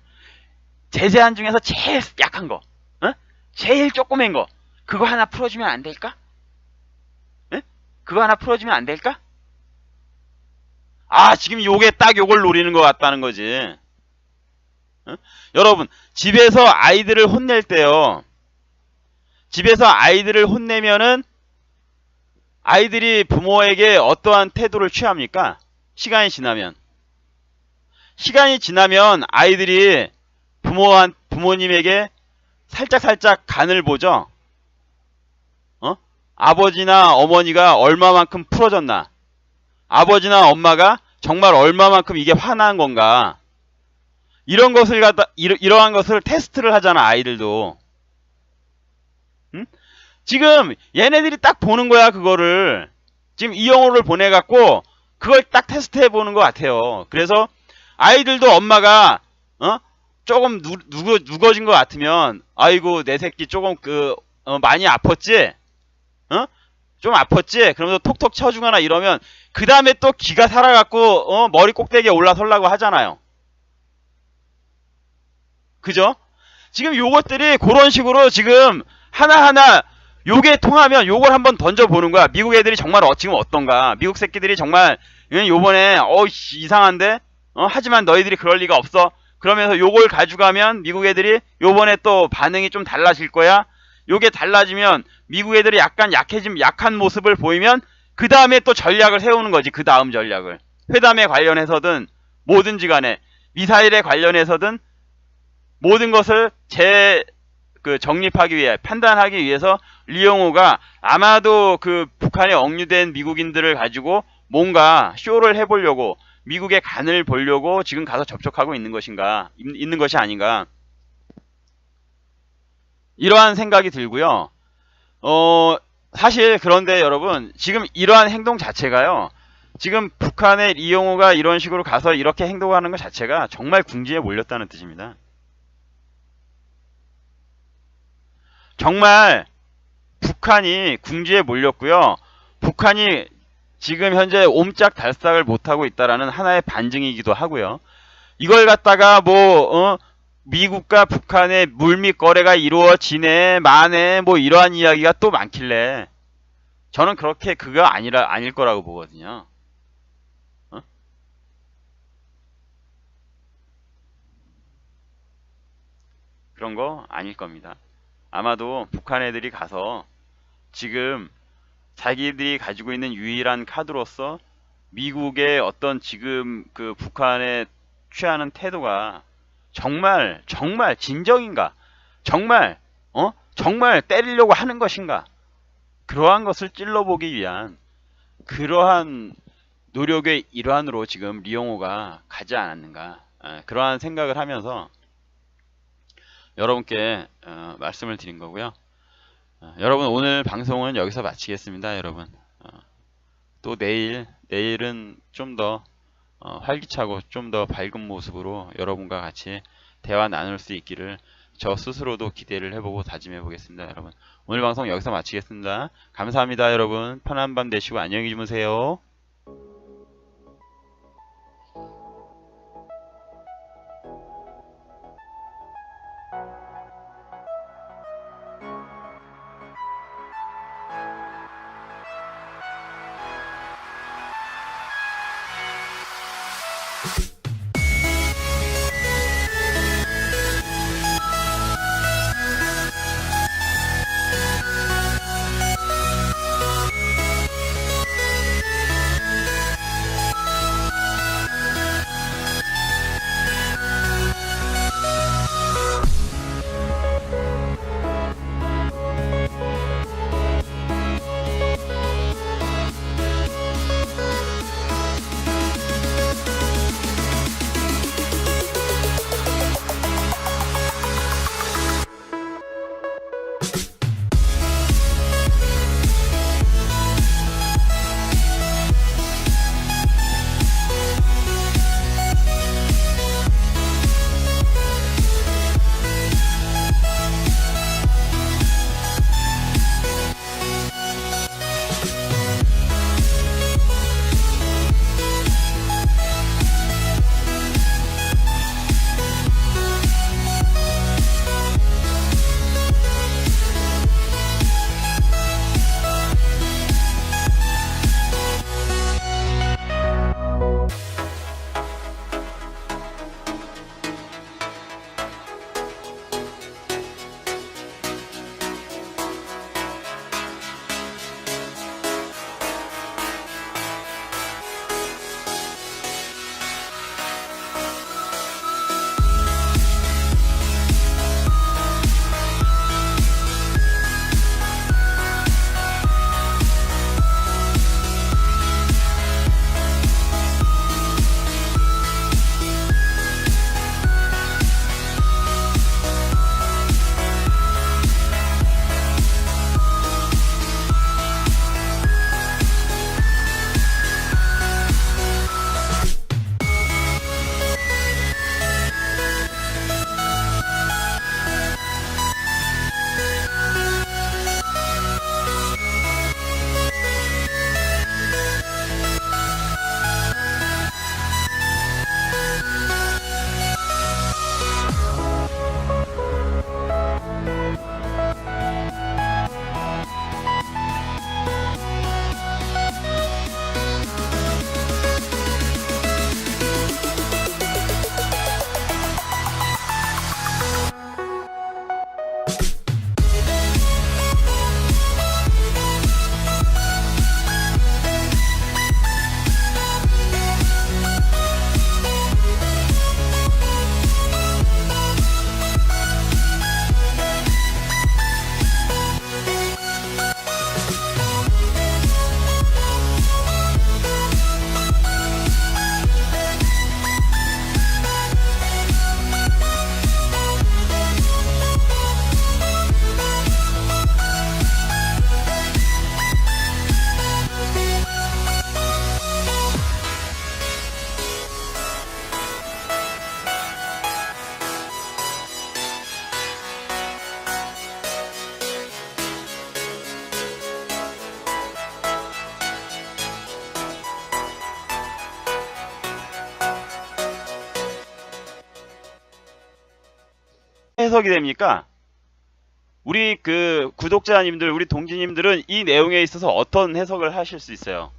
제재안 중에서 제일 약한 거, 제일 조그맨 거, 그거 하나 풀어주면 안 될까? 그거 하나 풀어주면 안 될까? 지금 요게 딱 요걸 노리는 것 같다는 거지. 여러분, 집에서 아이들을 혼낼 때요, 집에서 아이들을 혼내면은 아이들이 부모에게 어떠한 태도를 취합니까? 시간이 지나면 아이들이 부모님에게 살짝 간을 보죠. 아버지나 어머니가 얼마만큼 풀어졌나, 아버지나 엄마가 정말 얼마만큼 이게 화난 건가, 이러한 것을 테스트를 하잖아, 아이들도. 응? 지금 얘네들이 딱 보는 거야, 그거를. 지금 이영호를 보내갖고 그걸 딱 테스트해 보는 것 같아요. 그래서 아이들도 엄마가 조금 누거진 것 같으면 아이고 내 새끼 조금 많이 아팠지? 좀 아팠지? 그러면서 톡톡 쳐주거나 이러면 그 다음에 또 기가 살아갖고 머리 꼭대기에 올라서려고 하잖아요. 그죠? 지금 요것들이 그런 식으로 지금 하나하나 요게 통하면 요걸 한번 던져보는 거야. 미국 애들이 정말 지금 어떤가. 미국 새끼들이 정말 요번에 이상한데? 하지만 너희들이 그럴 리가 없어. 그러면서 요걸 가져가면 미국 애들이 요번에 또 반응이 좀 달라질 거야. 요게 달라지면 미국 애들이 약간 약한 모습을 보이면 그 다음에 또 전략을 세우는 거지. 그 다음 전략을. 회담에 관련해서든 뭐든지 간에 미사일에 관련해서든 모든 것을 정립하기 위해 판단하기 위해서 리용호가 아마도 그 북한에 억류된 미국인들을 가지고 뭔가 쇼를 해보려고 미국의 간을 보려고 지금 가서 접촉하고 있는 것이 아닌가 이러한 생각이 들고요. 사실 그런데 여러분 지금 이러한 행동 자체가요. 지금 북한의 리용호가 이런 식으로 가서 이렇게 행동하는 것 자체가 정말 궁지에 몰렸다는 뜻입니다. 정말 북한이 궁지에 몰렸고요. 북한이 지금 현재 옴짝달싹을 못하고 있다라는 하나의 반증이기도 하고요. 이걸 갖다가 미국과 북한의 물밑 거래가 이루어지네 마네 이러한 이야기가 또 많길래 저는 그렇게 그거 아닐 거라고 보거든요. 그런 거 아닐 겁니다. 아마도 북한 애들이 가서 지금 자기들이 가지고 있는 유일한 카드로서 미국의 어떤 지금 그 북한에 취하는 태도가 정말 진정인가? 정말 때리려고 하는 것인가? 그러한 것을 찔러보기 위한 그러한 노력의 일환으로 지금 리용호가 가지 않았는가? 그러한 생각을 하면서 여러분께 말씀을 드린 거고요. 여러분 오늘 방송은 여기서 마치겠습니다. 여러분 또 내일은 좀 더 활기차고 좀 더 밝은 모습으로 여러분과 같이 대화 나눌 수 있기를 저 스스로도 기대를 해보고 다짐해 보겠습니다. 여러분 오늘 방송 여기서 마치겠습니다. 감사합니다. 여러분 편한 밤 되시고 안녕히 주무세요. 해석이 됩니까? 우리 그 구독자님들, 우리 동지님들은 이 내용에 있어서 어떤 해석을 하실 수 있어요?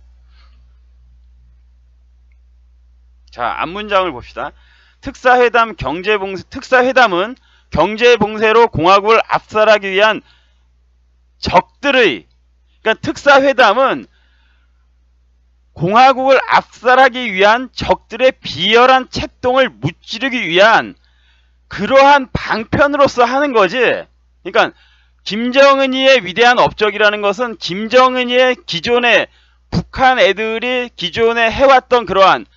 자, 앞문장을 봅시다. 특사회담은 경제봉쇄로 공화국을 압살하기 위한 적들의, 그러니까 특사회담은 공화국을 압살하기 위한 적들의 비열한 책동을 무찌르기 위한 그러한 방편으로서 하는 거지. 그러니까 김정은이의 위대한 업적이라는 것은 김정은이의 기존에 북한 애들이 기존에 해왔던 그러한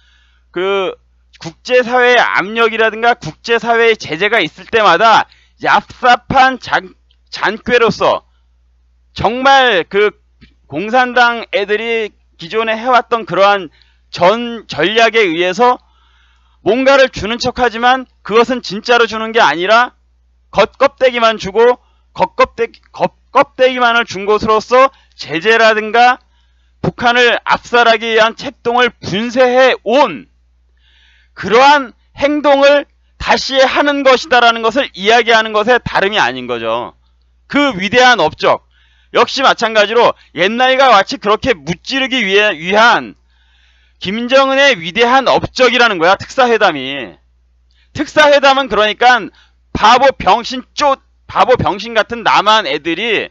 그 국제사회의 압력이라든가 국제사회의 제재가 있을 때마다 얍삽한 잔꾀로서 정말 그 공산당 애들이 기존에 해왔던 그러한 전략에 의해서 뭔가를 주는 척하지만 그것은 진짜로 주는 게 아니라 겉껍데기만 주고 겉껍데기만을 준 것으로서 제재라든가 북한을 압살하기 위한 책동을 분쇄해 온 그러한 행동을 다시 하는 것이다라는 것을 이야기하는 것에 다름이 아닌 거죠. 그 위대한 업적 역시 마찬가지로 옛날과 같이 그렇게 무찌르기 위한 김정은의 위대한 업적이라는 거야. 특사회담이. 특사회담은 그러니까 바보 병신 같은 남한 애들이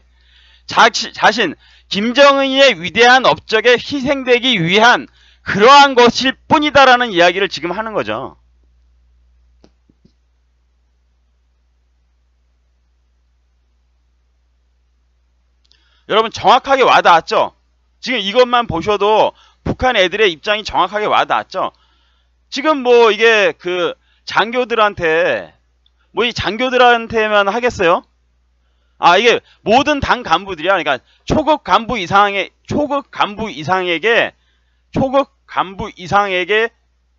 자신 김정은의 위대한 업적에 희생되기 위한 그러한 것일 뿐이다라는 이야기를 지금 하는 거죠. 여러분 정확하게 와닿았죠? 지금 이것만 보셔도 북한 애들의 입장이 정확하게 와닿았죠? 지금 뭐 이게 그 장교들한테 뭐 이 장교들한테만 하겠어요? 아, 이게 모든 당 간부들이야. 그러니까 초급 간부 이상에게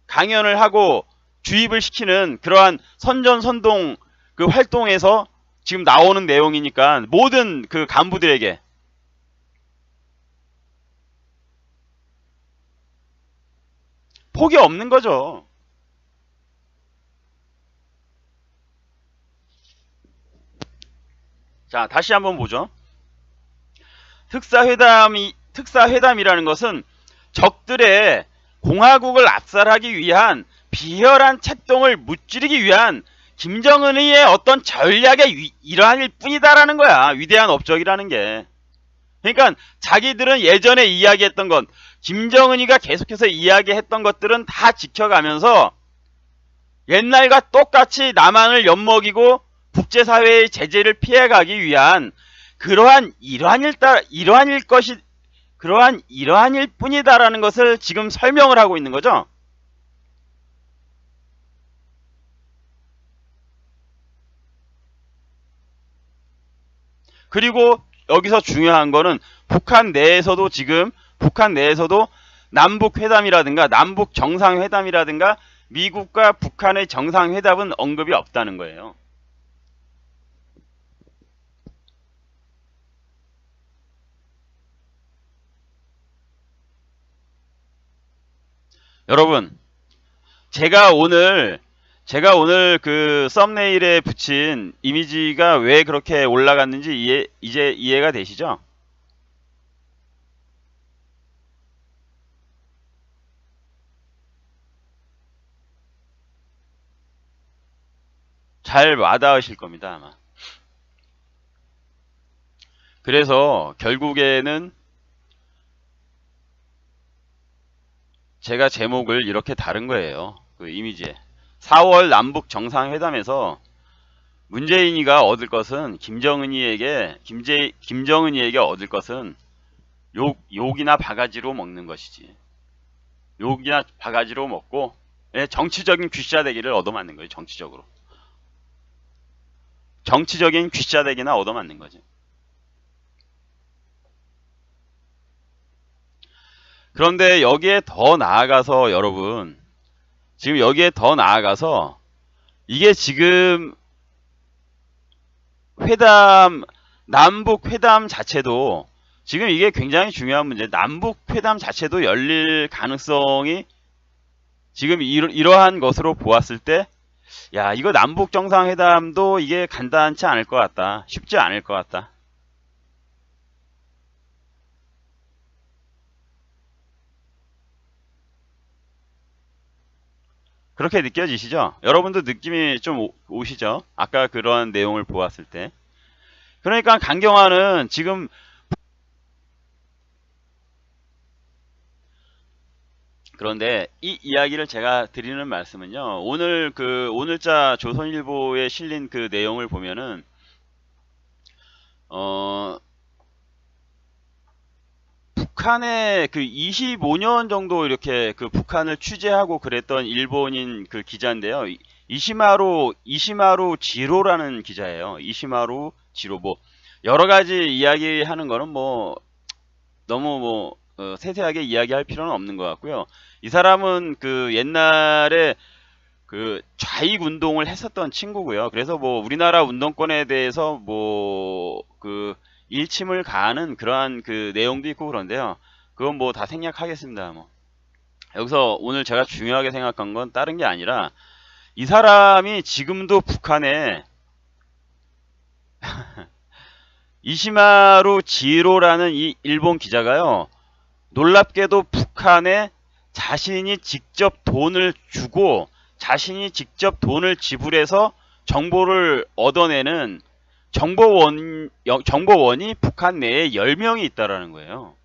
강연을 하고 주입을 시키는 그러한 선전선동 그 활동에서 지금 나오는 내용이니까 모든 그 간부들에게 폭이 없는 거죠. 자, 다시 한번 보죠. 특사회담이라는 것은 적들의 공화국을 압살하기 위한 비열한 책동을 무찌르기 위한 김정은의 어떤 전략의 일환일 뿐이다라는 거야. 위대한 업적이라는 게. 그러니까 자기들은 예전에 이야기했던 것, 김정은이가 계속해서 이야기했던 것들은 다 지켜가면서 옛날과 똑같이 남한을 엿먹이고 국제사회의 제재를 피해가기 위한 그러한 일환일 뿐이다라는 것을 지금 설명을 하고 있는 거죠. 그리고 여기서 중요한 거는 북한 내에서도 남북 회담이라든가 남북 정상회담이라든가 미국과 북한의 정상회담은 언급이 없다는 거예요. 여러분, 제가 오늘 그 썸네일에 붙인 이미지가 왜 그렇게 올라갔는지 이제 이해가 되시죠? 잘 와닿으실 겁니다, 아마. 그래서 결국에는 제가 제목을 이렇게 다른 거예요. 그 이미지에. 4월 남북 정상회담에서 문재인이가 얻을 것은 김정은이에게 얻을 것은 욕이나 바가지로 먹는 것이지. 욕이나 바가지로 먹고 정치적인 귀싸대기를 얻어맞는 거예요. 정치적인 귀싸대기나 얻어맞는 거지. 그런데 여기에 더 나아가서 여러분, 지금 여기에 더 나아가서 이게 지금 남북 회담 자체도 지금 이게 굉장히 중요한 문제. 남북 회담 자체도 열릴 가능성이 지금 이러한 것으로 보았을 때 야, 이거 남북 정상회담도 이게 간단치 않을 것 같다. 쉽지 않을 것 같다. 그렇게 느껴지시죠? 여러분도 느낌이 좀 오시죠? 아까 그런 내용을 보았을 때. 그러니까 강경화는 지금, 그런데 이 이야기를 제가 드리는 말씀은요. 오늘 오늘자 조선일보에 실린 그 내용을 보면은 어 북한에 그 25년 정도 이렇게 그 북한을 취재하고 그랬던 일본인 그 기자인데요. 이시마루 지로라는 기자예요. 이시마루 지로. 뭐 여러 가지 이야기하는 거는 뭐 너무 세세하게 이야기할 필요는 없는 것 같고요. 이 사람은 그 옛날에 그 좌익 운동을 했었던 친구고요. 그래서 뭐 우리나라 운동권에 대해서 뭐 그 일침을 가하는 그러한 그 내용도 있고 그런데요. 그건 뭐 다 생략하겠습니다. 뭐 여기서 오늘 제가 중요하게 생각한 건 다른 게 아니라 이 사람이 지금도 북한에 이시마루 지로라는 이 일본 기자가요. 놀랍게도 북한에 자신이 직접 돈을 주고 자신이 직접 돈을 지불해서 정보를 얻어내는 정보원이 북한 내에 10명이 있다라는 거예요.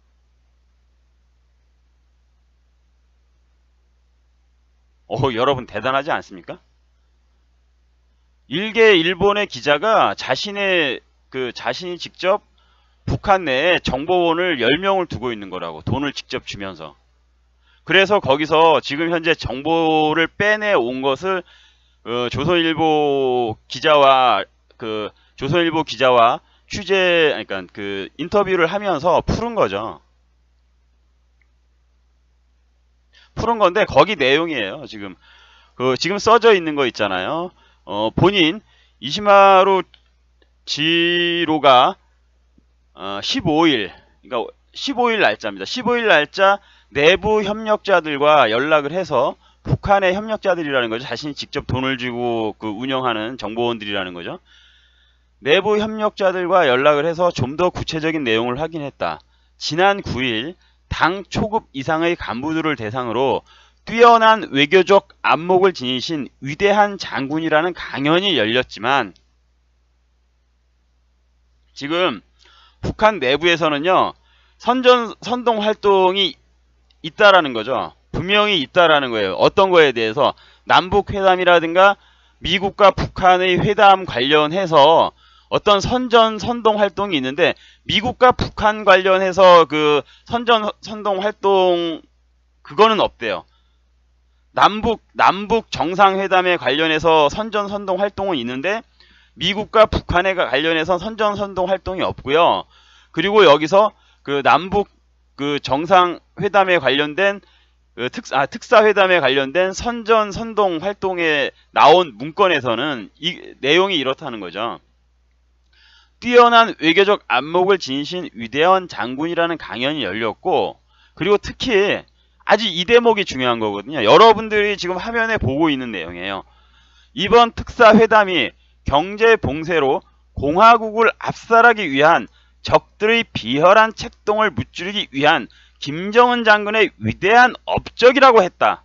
여러분 대단하지 않습니까? 일개 일본의 기자가 자신이 직접 북한 내에 정보원을 10명을 두고 있는 거라고. 돈을 직접 주면서. 그래서 거기서 지금 현재 정보를 빼내 온 것을 조선일보 기자와 그러니까 그 인터뷰를 하면서 푸른 거죠. 푸른 건데 거기 내용이에요. 지금 써져 있는 거 있잖아요. 본인 이시마루 지로가 15일, 그러니까 15일 날짜입니다. 15일 날짜 내부 협력자들과 연락을 해서 북한의 협력자들이라는 거죠. 자신이 직접 돈을 주고 그 운영하는 정보원들이라는 거죠. 내부 협력자들과 연락을 해서 좀 더 구체적인 내용을 확인했다. 지난 9일 당 초급 이상의 간부들을 대상으로 뛰어난 외교적 안목을 지니신 위대한 장군이라는 강연이 열렸지만 지금 북한 내부에서는요. 선동 활동이 있다라는 거죠. 분명히 있다라는 거예요. 어떤 거에 대해서 남북 회담이라든가 미국과 북한의 회담 관련해서 어떤 선동 활동이 있는데 미국과 북한 관련해서 그 선동 활동 그거는 없대요. 남북 정상회담에 관련해서 선동 활동은 있는데 미국과 북한에 관련해서 선동 활동이 없고요. 그리고 여기서 그 남북 그 정상회담에 관련된 특사회담에 관련된 선동 활동에 나온 문건에서는 이 내용이 이렇다는 거죠. 뛰어난 외교적 안목을 지니신 위대한 장군이라는 강연이 열렸고, 그리고 특히 아주 이 대목이 중요한 거거든요. 여러분들이 지금 화면에 보고 있는 내용이에요. 이번 특사회담이 경제 봉쇄로 공화국을 압살하기 위한 적들의 비열한 책동을 무찌르기 위한 김정은 장군의 위대한 업적이라고 했다.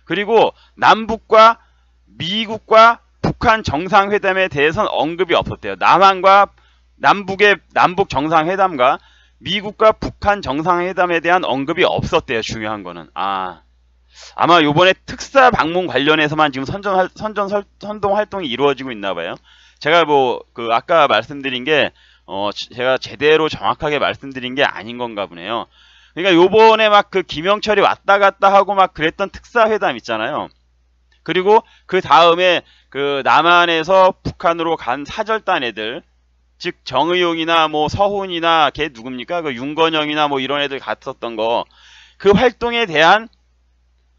그리고 남북과 미국과 북한 정상회담에 대해서는 언급이 없었대요. 남북 정상회담과 미국과 북한 정상회담에 대한 언급이 없었대요. 중요한 거는. 아마 요번에 특사 방문 관련해서만 지금 선동 활동이 이루어지고 있나 봐요. 제가 아까 말씀드린 게 제가 제대로 정확하게 말씀드린 게 아닌 건가 보네요. 그러니까 요번에 막 그 김영철이 왔다 갔다 하고 막 그랬던 특사회담 있잖아요. 그리고 그 다음에 그 남한에서 북한으로 간 사절단 애들, 즉 정의용이나 뭐 서훈이나 걔 누굽니까? 그 윤건영이나 뭐 이런 애들 갔었던 거, 그 활동에 대한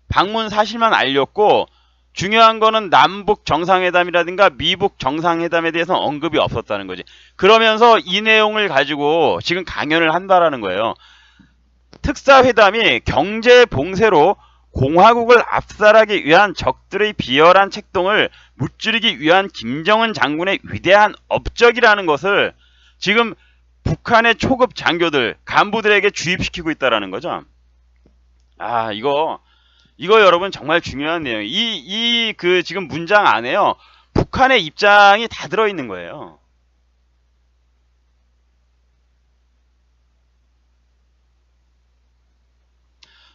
방문 사실만 알렸고, 중요한 거는 남북 정상회담이라든가 미북 정상회담에 대해서는 언급이 없었다는 거지. 그러면서 이 내용을 가지고 지금 강연을 한다라는 거예요. 특사회담이 경제 봉쇄로 공화국을 압살하기 위한 적들의 비열한 책동을 무찌르기 위한 김정은 장군의 위대한 업적이라는 것을 지금 북한의 초급 장교들, 간부들에게 주입시키고 있다라는 거죠. 아, 이거 여러분 정말 중요한 내용이에요. 그 지금 문장 안에요. 북한의 입장이 다 들어있는 거예요.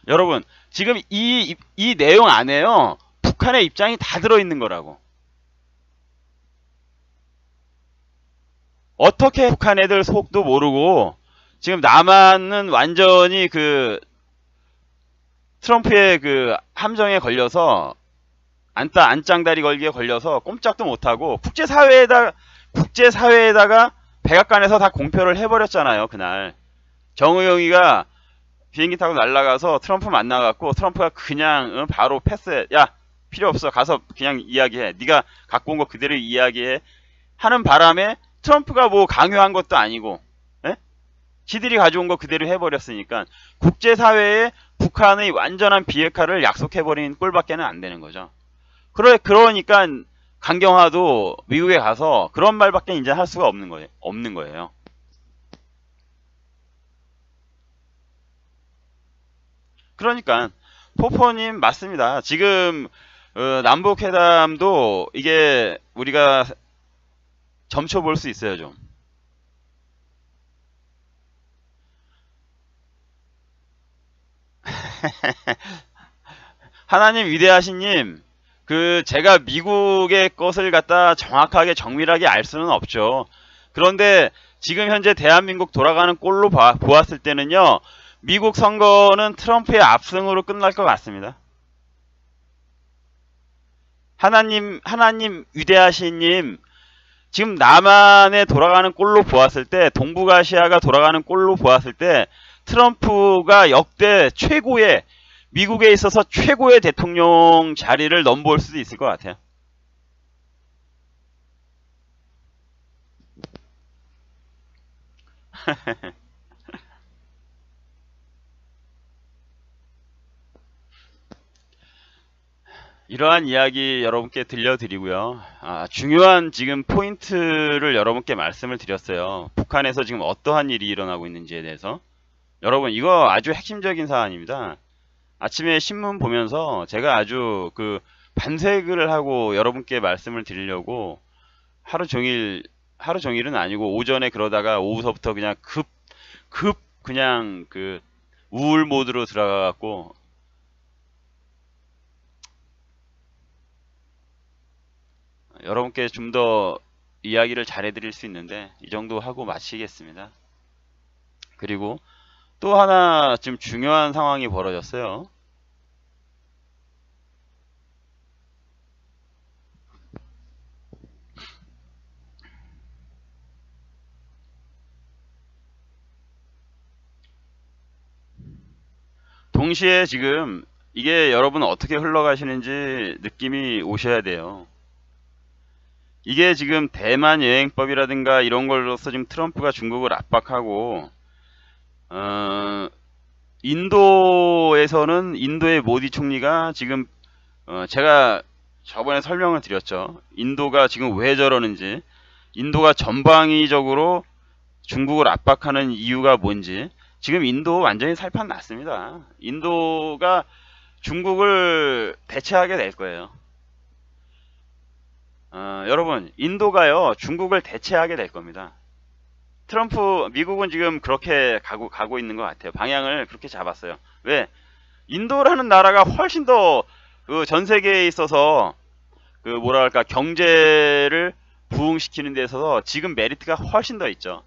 여러분, 지금 이 내용 안에요. 북한의 입장이 다 들어있는 거라고. 어떻게 북한 애들 속도 모르고 지금 남한은 완전히 그 트럼프의 그 함정에 걸려서 안짱다리 걸기에 걸려서 꼼짝도 못하고 국제사회에다가 백악관에서 다 공표를 해버렸잖아요. 그날 정의용이가 비행기 타고 날아가서 트럼프 만나갖고 트럼프가 그냥 바로 패스해. 야, 필요 없어. 가서 그냥 이야기해. 네가 갖고 온 거 그대로 이야기해. 하는 바람에 트럼프가 뭐 강요한 것도 아니고 지들이 가져온 거 그대로 해버렸으니까 국제사회에 북한의 완전한 비핵화를 약속해버린 꼴밖에는 안 되는 거죠. 그러니까 강경화도 미국에 가서 그런 말밖에 이제 할 수가 없는 거예요. 그러니까 포포님 맞습니다. 지금 남북회담도 이게 우리가 점쳐볼 수 있어요. 좀 하나님 위대하신님, 그 제가 미국의 것을 갖다 정확하게 정밀하게 알 수는 없죠. 그런데 지금 현재 대한민국 돌아가는 꼴로 보았을 때는요, 미국 선거는 트럼프의 압승으로 끝날 것 같습니다. 하나님 위대하신님, 지금 남한에 돌아가는 꼴로 보았을 때, 동북아시아가 돌아가는 꼴로 보았을 때 트럼프가 역대 최고의, 미국에 있어서 최고의 대통령 자리를 넘볼 수도 있을 것 같아요. 이러한 이야기 여러분께 들려드리고요. 중요한 지금 포인트를 여러분께 말씀을 드렸어요. 북한에서 지금 어떠한 일이 일어나고 있는지에 대해서. 여러분, 이거 아주 핵심적인 사안입니다. 아침에 신문 보면서 제가 아주 그 반색을 하고 여러분께 말씀을 드리려고 하루 종일은 아니고 오전에 그러다가 오후서부터 그냥 급 그냥 그 우울 모드로 들어가 갖고 여러분께 좀 더 이야기를 잘해드릴 수 있는데 이 정도 하고 마치겠습니다. 그리고 또 하나 지금 중요한 상황이 벌어졌어요. 동시에 지금 이게 여러분 어떻게 흘러가시는지 느낌이 오셔야 돼요. 이게 지금 대만 여행법이라든가 이런 걸로서 지금 트럼프가 중국을 압박하고 인도에서는 인도의 모디 총리가 지금 제가 저번에 설명을 드렸죠. 인도가 지금 왜 저러는지, 인도가 전방위적으로 중국을 압박하는 이유가 뭔지. 지금 인도 완전히 살판 났습니다. 인도가 중국을 대체하게 될 거예요. 여러분, 인도가요 중국을 대체하게 될 겁니다. 미국은 지금 그렇게 가고 있는 것 같아요. 방향을 그렇게 잡았어요. 왜? 인도라는 나라가 훨씬 더 그 전 세계에 있어서 그 뭐랄까 경제를 부흥시키는 데 있어서 지금 메리트가 훨씬 더 있죠.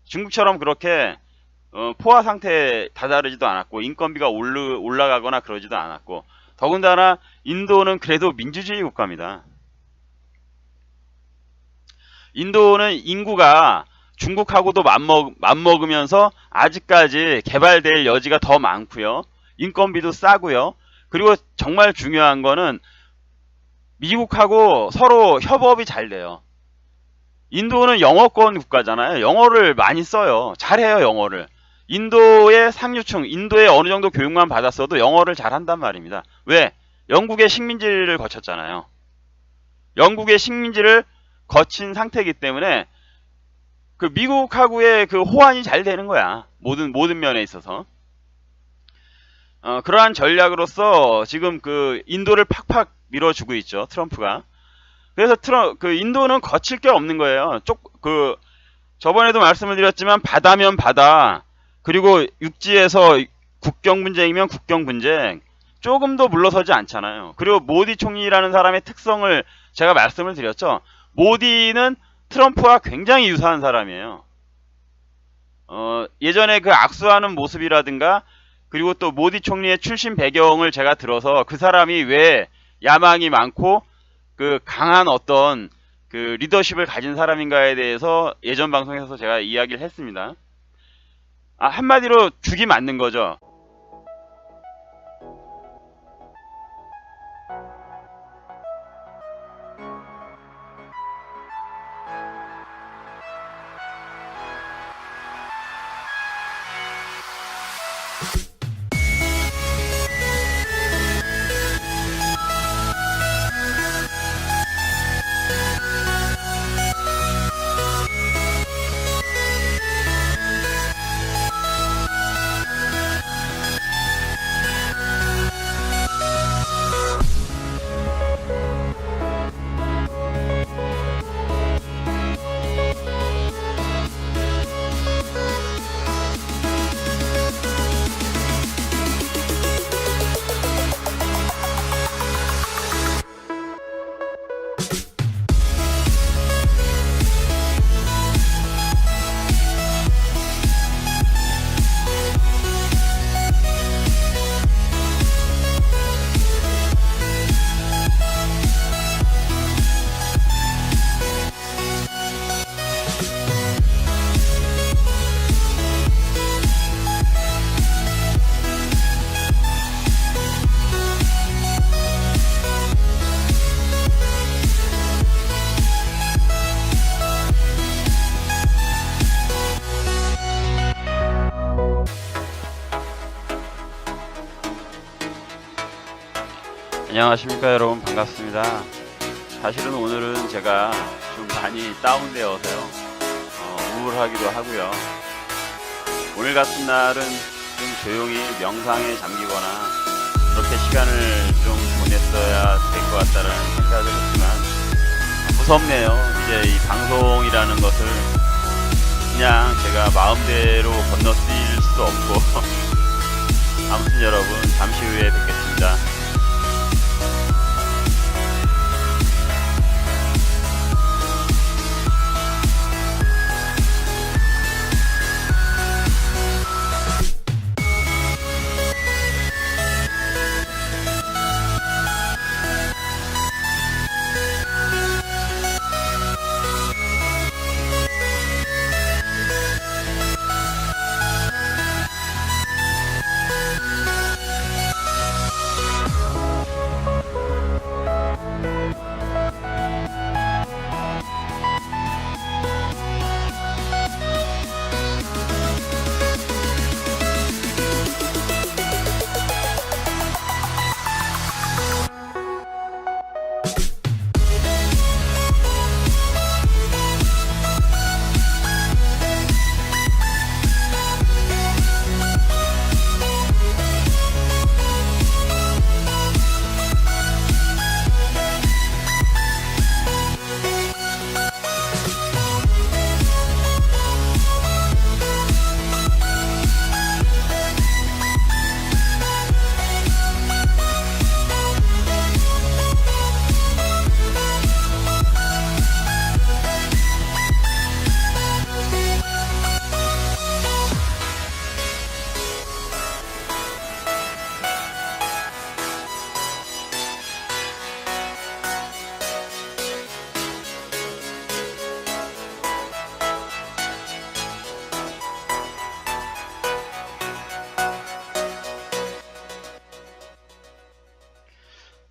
중국처럼 그렇게 포화 상태에 다다르지도 않았고 인건비가 올라가거나 그러지도 않았고, 더군다나 인도는 그래도 민주주의 국가입니다. 인도는 인구가 중국하고도 맞먹으면서 아직까지 개발될 여지가 더 많고요. 인건비도 싸고요. 그리고 정말 중요한 거는 미국하고 서로 협업이 잘 돼요. 인도는 영어권 국가잖아요. 영어를 많이 써요. 잘해요, 영어를. 인도의 상류층, 인도의 어느 정도 교육만 받았어도 영어를 잘한단 말입니다. 왜? 영국의 식민지를 거쳤잖아요. 영국의 식민지를 거친 상태이기 때문에 그 미국하고의 그 호환이 잘 되는 거야. 모든 면에 있어서. 그러한 전략으로서 지금 그 인도를 팍팍 밀어주고 있죠. 트럼프가. 그래서 그 인도는 거칠 게 없는 거예요. 저번에도 말씀을 드렸지만 바다면 바다, 그리고 육지에서 국경 분쟁이면 국경 분쟁, 조금도 물러서지 않잖아요. 그리고 모디 총리라는 사람의 특성을 제가 말씀을 드렸죠. 모디는 트럼프와 굉장히 유사한 사람이에요. 예전에 그 악수하는 모습이라든가, 그리고 또 모디 총리의 출신 배경을 제가 들어서 그 사람이 왜 야망이 많고 그 강한 어떤 그 리더십을 가진 사람인가에 대해서 예전 방송에서 제가 이야기를 했습니다. 한마디로 죽이 맞는 거죠. 안녕하십니까 여러분, 반갑습니다. 사실은 오늘은 제가 좀 많이 다운되어서요, 우울하기도 하고요. 오늘 같은 날은 좀 조용히 명상에 잠기거나 그렇게 시간을 좀 보냈어야 될 것 같다는 생각을 했지만 무섭네요. 이제 이 방송이라는 것을 그냥 제가 마음대로 건너뛸 수도 없고 아무튼 여러분, 잠시 후에 뵙겠습니다.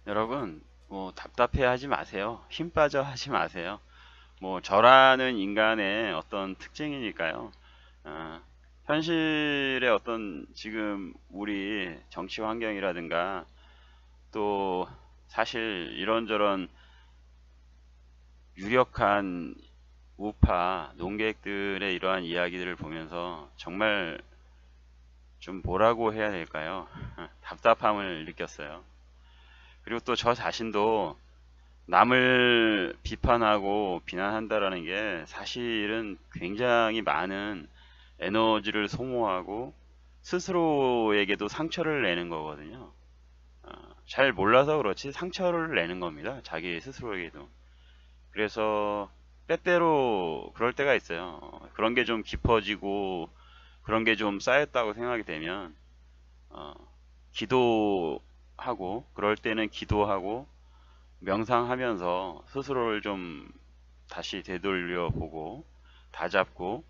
여러분, 뭐 답답해 하지 마세요. 힘 빠져 하지 마세요. 뭐 저라는 인간의 어떤 특징이니까요. 현실의 어떤 지금 우리 정치 환경이라든가 또 사실 이런저런 유력한 우파 농객들의 이러한 이야기들을 보면서 정말 좀 뭐라고 해야 될까요? 답답함을 느꼈어요. 그리고 또 저 자신도 남을 비판하고 비난한다라는 게 사실은 굉장히 많은 에너지를 소모하고 스스로에게도 상처를 내는 거거든요. 어, 잘 몰라서 그렇지 상처를 내는 겁니다. 자기 스스로에게도. 그래서 때때로 그럴 때가 있어요. 그런 게 좀 깊어지고 그런 게 좀 쌓였다고 생각이 되면 어, 기도하고 그럴 때는 기도하고 명상하면서 스스로를 좀 다시 되돌려 보고 다잡고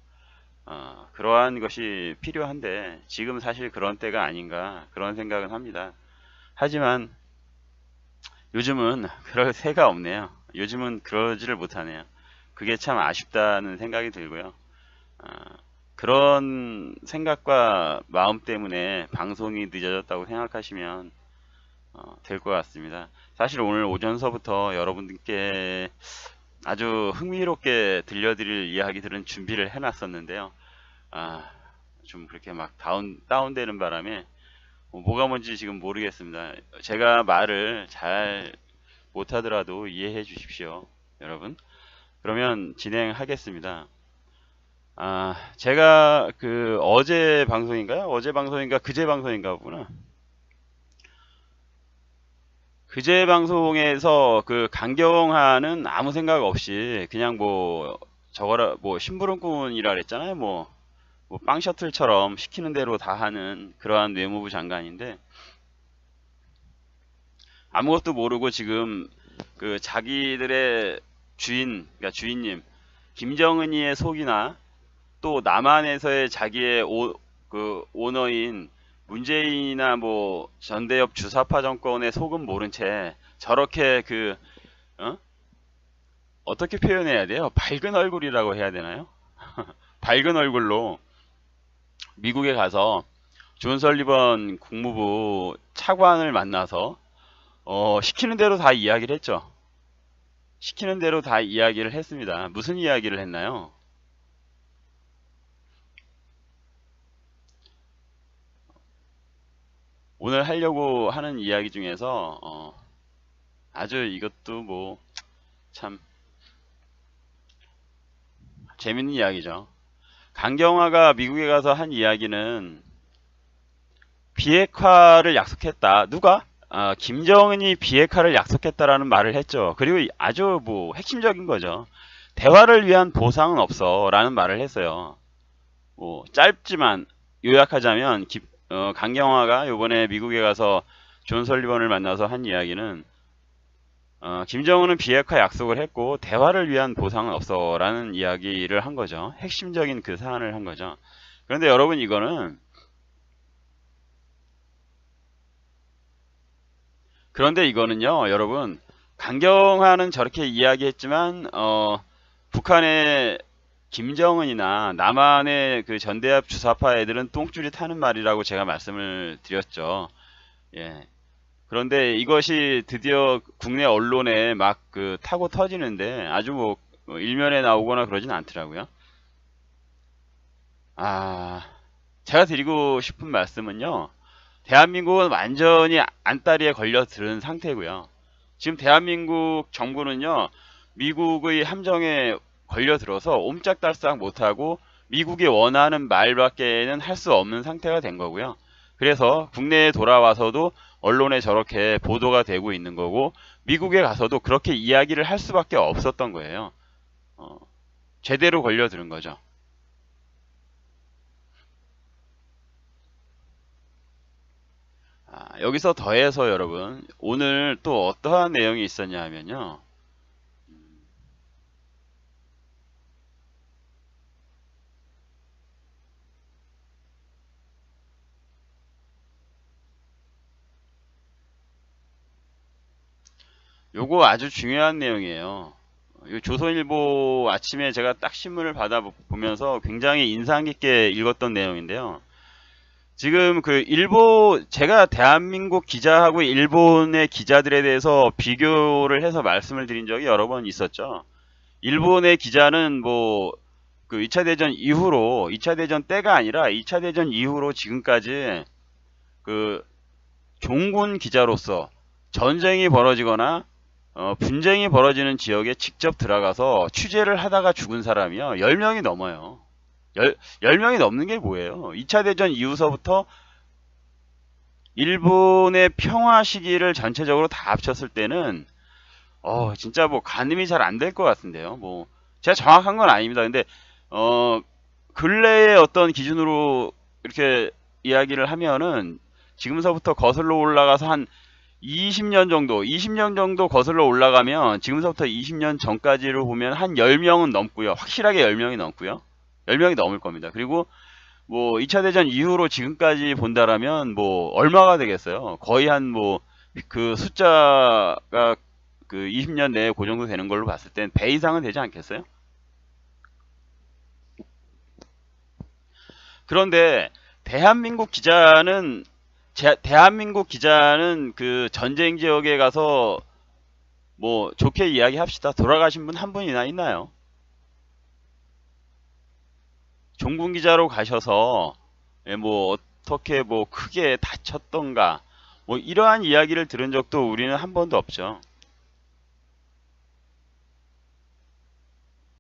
그러한 것이 필요한데 지금 사실 그런 때가 아닌가 그런 생각은 합니다. 하지만 요즘은 그럴 새가 없네요. 요즘은 그러지를 못하네요. 그게 참 아쉽다는 생각이 들고요. 어, 그런 생각과 마음 때문에 방송이 늦어졌다고 생각하시면 될 것 같습니다. 사실 오늘 오전서부터 여러분들께 아주 흥미롭게 들려드릴 이야기들은 준비를 해놨었는데요. 아, 좀 그렇게 막 다운되는 바람에 뭐가 뭔지 지금 모르겠습니다. 제가 말을 잘 못하더라도 이해해 주십시오, 여러분. 그러면 진행하겠습니다. 제가 그 어제 방송인가요? 어제 방송인가 그제 방송인가 보구나. 그제 방송에서 그 강경화는 아무 생각 없이 그냥 뭐 저거라 뭐 심부름꾼이라 그랬잖아요. 뭐 빵 셔틀처럼 시키는 대로 다 하는 그러한 외무부 장관인데 아무것도 모르고 지금 그 자기들의 그러니까 주인님 김정은이의 속이나 또 남한에서의 자기의 그 오너인 문재인이나 뭐 전대협 주사파 정권의 속은 모른 채 저렇게 어? 어떻게 표현해야 돼요? 밝은 얼굴이라고 해야 되나요? 밝은 얼굴로 미국에 가서 존 설리번 국무부 차관을 만나서 시키는 대로 다 이야기를 했죠. 시키는 대로 다 이야기를 했습니다. 무슨 이야기를 했나요? 오늘 하려고 하는 이야기 중에서 아주 이것도 뭐 참 재밌는 이야기죠. 강경화가 미국에 가서 한 이야기는 비핵화를 약속했다. 누가? 김정은이 비핵화를 약속했다라는 말을 했죠. 그리고 아주 뭐 핵심적인 거죠. 대화를 위한 보상은 없어 라는 말을 했어요. 뭐 짧지만 요약하자면 강경화가 요번에 미국에 가서 존 설리번을 만나서 한 이야기는 김정은은 비핵화 약속을 했고 대화를 위한 보상은 없어 라는 이야기를 한 거죠. 핵심적인 그 사안을 한 거죠. 그런데 여러분 이거는요 여러분 강경화는 저렇게 이야기했지만 북한의 김정은이나 남한의 그 전대합 주사파 애들은 똥줄이 타는 말이라고 제가 말씀을 드렸죠. 예. 그런데 이것이 드디어 국내 언론에 막 타고 터지는데 아주 뭐 일면에 나오거나 그러진 않더라고요. 아, 제가 드리고 싶은 말씀은요. 대한민국은 완전히 안다리에 걸려 들은 상태고요. 지금 대한민국 정부는요. 미국의 함정에 걸려 들어서 옴짝달싹 못하고 미국이 원하는 말밖에는 할 수 없는 상태가 된 거고요. 그래서 국내에 돌아와서도 언론에 저렇게 보도가 되고 있는 거고 미국에 가서도 그렇게 이야기를 할 수밖에 없었던 거예요. 어, 제대로 걸려 들은 거죠. 여기서 더해서 여러분 오늘 또 어떠한 내용이 있었냐 하면요. 요거 아주 중요한 내용이에요. 이 조선일보 아침에 제가 딱 신문을 받아보면서 굉장히 인상 깊게 읽었던 내용인데요. 지금 그 제가 대한민국 기자하고 일본의 기자들에 대해서 비교를 해서 말씀을 드린 적이 여러 번 있었죠. 일본의 기자는 뭐 그 2차 대전 이후로 2차 대전 때가 아니라 2차 대전 이후로 지금까지 그 종군 기자로서 전쟁이 벌어지거나 분쟁이 벌어지는 지역에 직접 들어가서 취재를 하다가 죽은 사람이요 10명이 넘어요. 10명이 넘는 게 뭐예요? 2차 대전 이후서부터 일본의 평화 시기를 전체적으로 다 합쳤을 때는 진짜 뭐 가늠이 잘 안 될 것 같은데요. 뭐 제가 정확한 건 아닙니다. 근데 근래의 어떤 기준으로 이렇게 이야기를 하면은 지금서부터 거슬러 올라가서 한 20년 정도 거슬러 올라가면 지금서부터 20년 전까지로 보면 한 10명은 넘고요. 확실하게 10명이 넘고요. 10명이 넘을 겁니다. 그리고 뭐 2차 대전 이후로 지금까지 본다라면 뭐 얼마가 되겠어요? 거의 한 뭐 그 숫자가 그 20년 내에 그 정도 되는 걸로 봤을 땐 배 이상은 되지 않겠어요? 그런데 대한민국 기자는 그 전쟁 지역에 가서 뭐 좋게 이야기합시다. 돌아가신 분 한 분이나 있나요? 종군 기자로 가셔서 뭐 어떻게 뭐 크게 다쳤던가 뭐 이러한 이야기를 들은 적도 우리는 한 번도 없죠.